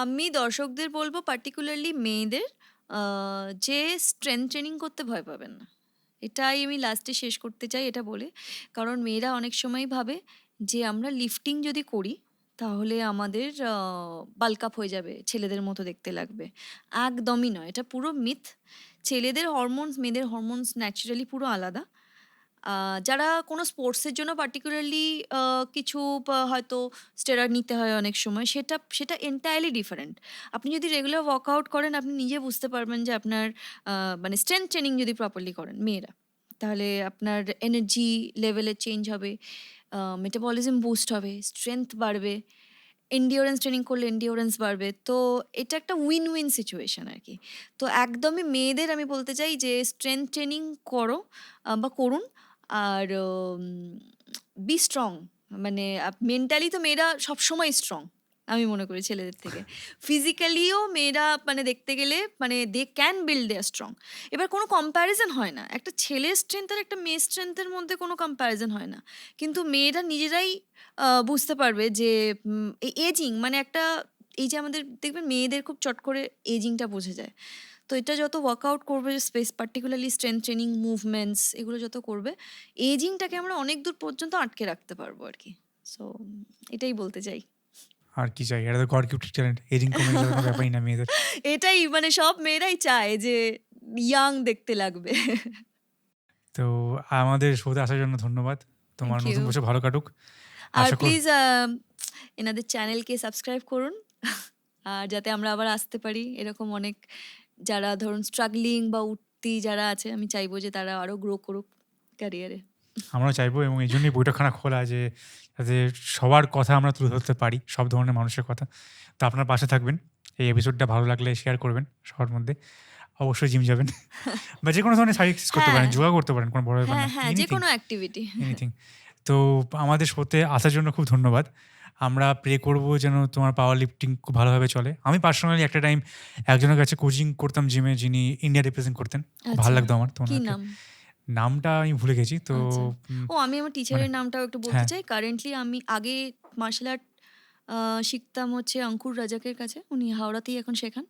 আমি দর্শকদের বলব পার্টিকুলারলি মেয়েদের আ যে স্ট্রেংথ ট্রেনিং করতে ভয় পাবেন না। এটাই আমি লাস্টে শেষ করতে চাই এটা বলে। কারণ মেয়েরা অনেক সময় ভাবে যে আমরা লিফটিং যদি করি তাহলে আমাদের বাল্ক আপ হয়ে যাবে, ছেলেদের মতো দেখতে লাগবে। একদমই নয়। এটা পুরো মিথ। ছেলেদের হরমোনস, মেয়েদের হরমোনস ন্যাচারালি পুরো আলাদা। আ যারা কোনো স্পোর্টসের জন্য পার্টিকুলারলি আ কিছু হয়তো স্টেরয়েড নিতে হয় অনেক সময়। সেটা এন্টায়ারলি ডিফারেন্ট। আপনি যদি রেগুলার ওয়ার্কআউট করেন আপনি নিজে বুঝতে পারবেন যে আপনার আ মানে স্ট্রেংথ ট্রেনিং যদি প্রপারলি করেন মেয়েরা, তাহলে আপনার এনার্জি লেভেলের চেঞ্জ হবে, মেটাবলিজম বুস্ট হবে, স্ট্রেংথ বাড়বে। এন্ডিওরেন্স ট্রেনিং করলে এন্ডিওরেন্স বাড়বে। তো এটা একটা উইন-উইন সিচুয়েশন আরকি। তো একদমই মেয়েদের আমি বলতে চাই যে স্ট্রেংথ ট্রেনিং করো বা করুন। আর বি স্ট্রং। মানে মেন্টালি তো মেয়েরা সবসময় স্ট্রং। আমি মনে করি ছেলেদের থেকে। ফিজিক্যালিও মেয়েরা মানে দেখতে গেলে মানে they can build their strong. এবার কোনো কম্প্যারিজন হয় না। একটা ছেলের স্ট্রেংথ আর একটা মেয়ের স্ট্রেংথের মধ্যে কোনো কম্প্যারিজন হয় না। কিন্তু মেয়েরা নিজেরাই বুঝতে পারবে যে এজিং মানে একটা এই যে আমাদের দেখবেন মেয়েদের খুব চট করে এজিংটা বোঝা যায়। তো এটা যত ওয়ার্কআউট করবে পার্টিকুলারলি স্ট্রেংথ ট্রেনিং, মুভমেন্টস এগুলো যত করবে, এজিংটাকে আমরা অনেক দূর পর্যন্ত আটকে রাখতে পারবো আরকি। সো এটাই বলতে চাই। আর কি চাই? এটা তো গড গিফটেড ট্যালেন্ট। এজিং কমে গেলে তো কোনো ব্যাপারই না মেয়েদের। এটাই মানে সব মেয়েরাই চায় যে ইয়াং দেখতে লাগবে। তো আমাদের শোতে আসার জন্য ধন্যবাদ। তোমার থ্যাংক ইউ। নতুন বছর ভালো কাটুক। আর আশা কর প্লিজ এনাদের চ্যানেলকে সাবস্ক্রাইব করুন। আর যাতে আমরা আবার আসতে পারি। এরকম অনেক যারা ধরুন স্ট্রাগলিং বা উঠতি যারা আছে আমি চাইবো যে তারা আরো গ্রো করুক ক্যারিয়ারে। আমরাও চাইবো এবং এইজন্যই বৈঠকখানা খোলা যে যাতে সবার কথা আমরা তুলে ধরতে পারি, সব ধরনের মানুষের কথা। তো আপনারা পাশে থাকবেন। এই এপিসোডটা ভালো লাগলে শেয়ার করবেন সবার মধ্যে। অবশ্যই জিম যাবেন বা যে কোনো ধরনের শারীরিক এক্সারসাইজ করতে পারেন, হ্যাঁ। যোগা করতে পারেন, কোনো বড় ব্যাপার না। হ্যাঁ, যে এনিথিং, কোনো অ্যাক্টিভিটি। এনিথিং। তো আমাদের শোতে আসার জন্য খুব ধন্যবাদ। আমরা প্রে করব যেন তোমার পাওয়ার লিফটিং খুব ভালোভাবে চলে। আমি পার্সোনালি একটা টাইম একজনের কাছে কোচিং করতাম জিমে, যিনি ইন্ডিয়া রিপ্রেজেন্ট করতেন। খুব ভালো আচ্ছা, লাগতো আমার। তো কি ওনাকে নাম? নামটা আমি ভুলে গেছি। তো আচ্ছা। উম আমি আমার মানে টিচারের নামটাও একটু বলতে হ্যাঁ, চাই। কারেন্টলি আমি আগে মার্শাল আর্ট শিখতাম হচ্ছে অঙ্কুর রাজাকের কাছে। উনি হাওড়াতেই এখন শেখান।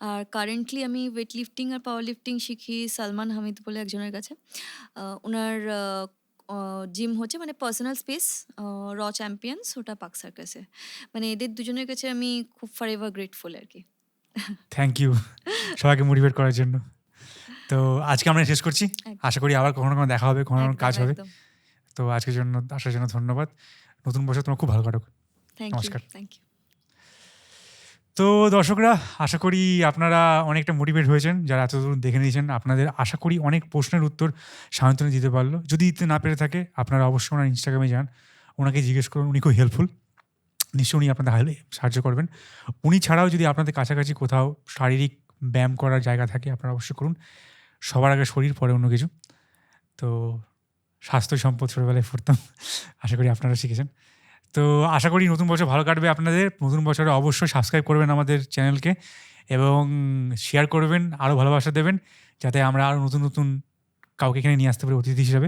আর কারেন্টলি আমি ওয়েট লিফটিং আর পাওয়ার লিফটিং শিখি সালমান হামিদ বলে একজনের কাছে। উনার জিম হচ্ছে মানে পার্সোনাল স্পেস র চ্যাম্পিয়ন্স, ওটা পার্ক সার্কাসে। মানে এদের দুজনের কাছে আমি খুব ফরএভার গ্রেটফুল আরকি। থ্যাংক ইউ সবাইকে মোটিভেট করার জন্য। তো আজকে আমরা শেষ করছি। একদম, আশা করি আবার কখনো দেখা হবে, কখনো একদম, কাজ হবে। একদম। তো আজকের জন্য আসার জন্য ধন্যবাদ। নতুন বছর তোমার খুব ভালো কাটুক। থ্যাংক ইউ, নমস্কার। Thank you. তো দর্শকরা, আশা করি আপনারা অনেকটা মোটিভেট হয়েছেন যারা এতদূর দেখে নিয়েছেন। আপনাদের আশা করি অনেক প্রশ্নের উত্তর সায়ন্তনী দিতে পারলো। যদি দিতে না পেরে থাকে আপনারা অবশ্যই ওনার ইনস্টাগ্রামে যান, ওনাকে জিজ্ঞেস করুন, উনি খুব হেল্পফুল। নিশ্চয়ই উনি আপনাদের সাহায্য করবেন। উনি ছাড়াও যদি আপনাদের কাছাকাছি কোথাও শারীরিক ব্যায়াম করার জায়গা থাকে আপনারা অবশ্যই করুন। সবার আগে শরীর, পরে অন্য কিছু। তো স্বাস্থ্য সম্পদ ছোটোবেলায় পড়তাম, আশা করি আপনারা শিখেছেন। তো আশা করি নতুন বছর ভালো কাটবে আপনাদের। নতুন বছরে অবশ্যই সাবস্ক্রাইব করবেন আমাদের চ্যানেলকে এবং শেয়ার করবেন, আরও ভালোবাসা দেবেন, যাতে আমরা আরও নতুন নতুন কাউকে এখানে নিয়ে আসতে পারি অতিথি হিসাবে।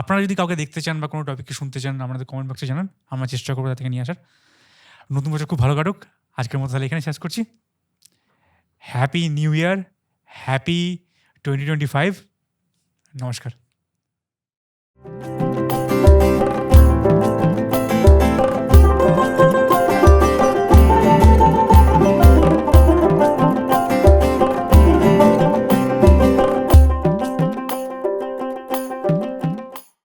আপনারা যদি কাউকে দেখতে চান বা কোনো টপিককে শুনতে চান আমাদের কমেন্ট বক্সে জানান, আমরা চেষ্টা করবো তাদেরকে নিয়ে আসার। নতুন বছর খুব ভালো কাটুক। আজকের মতো তাহলে এখানে শেষ করছি। Happy new year, happy 2025। নমস্কার।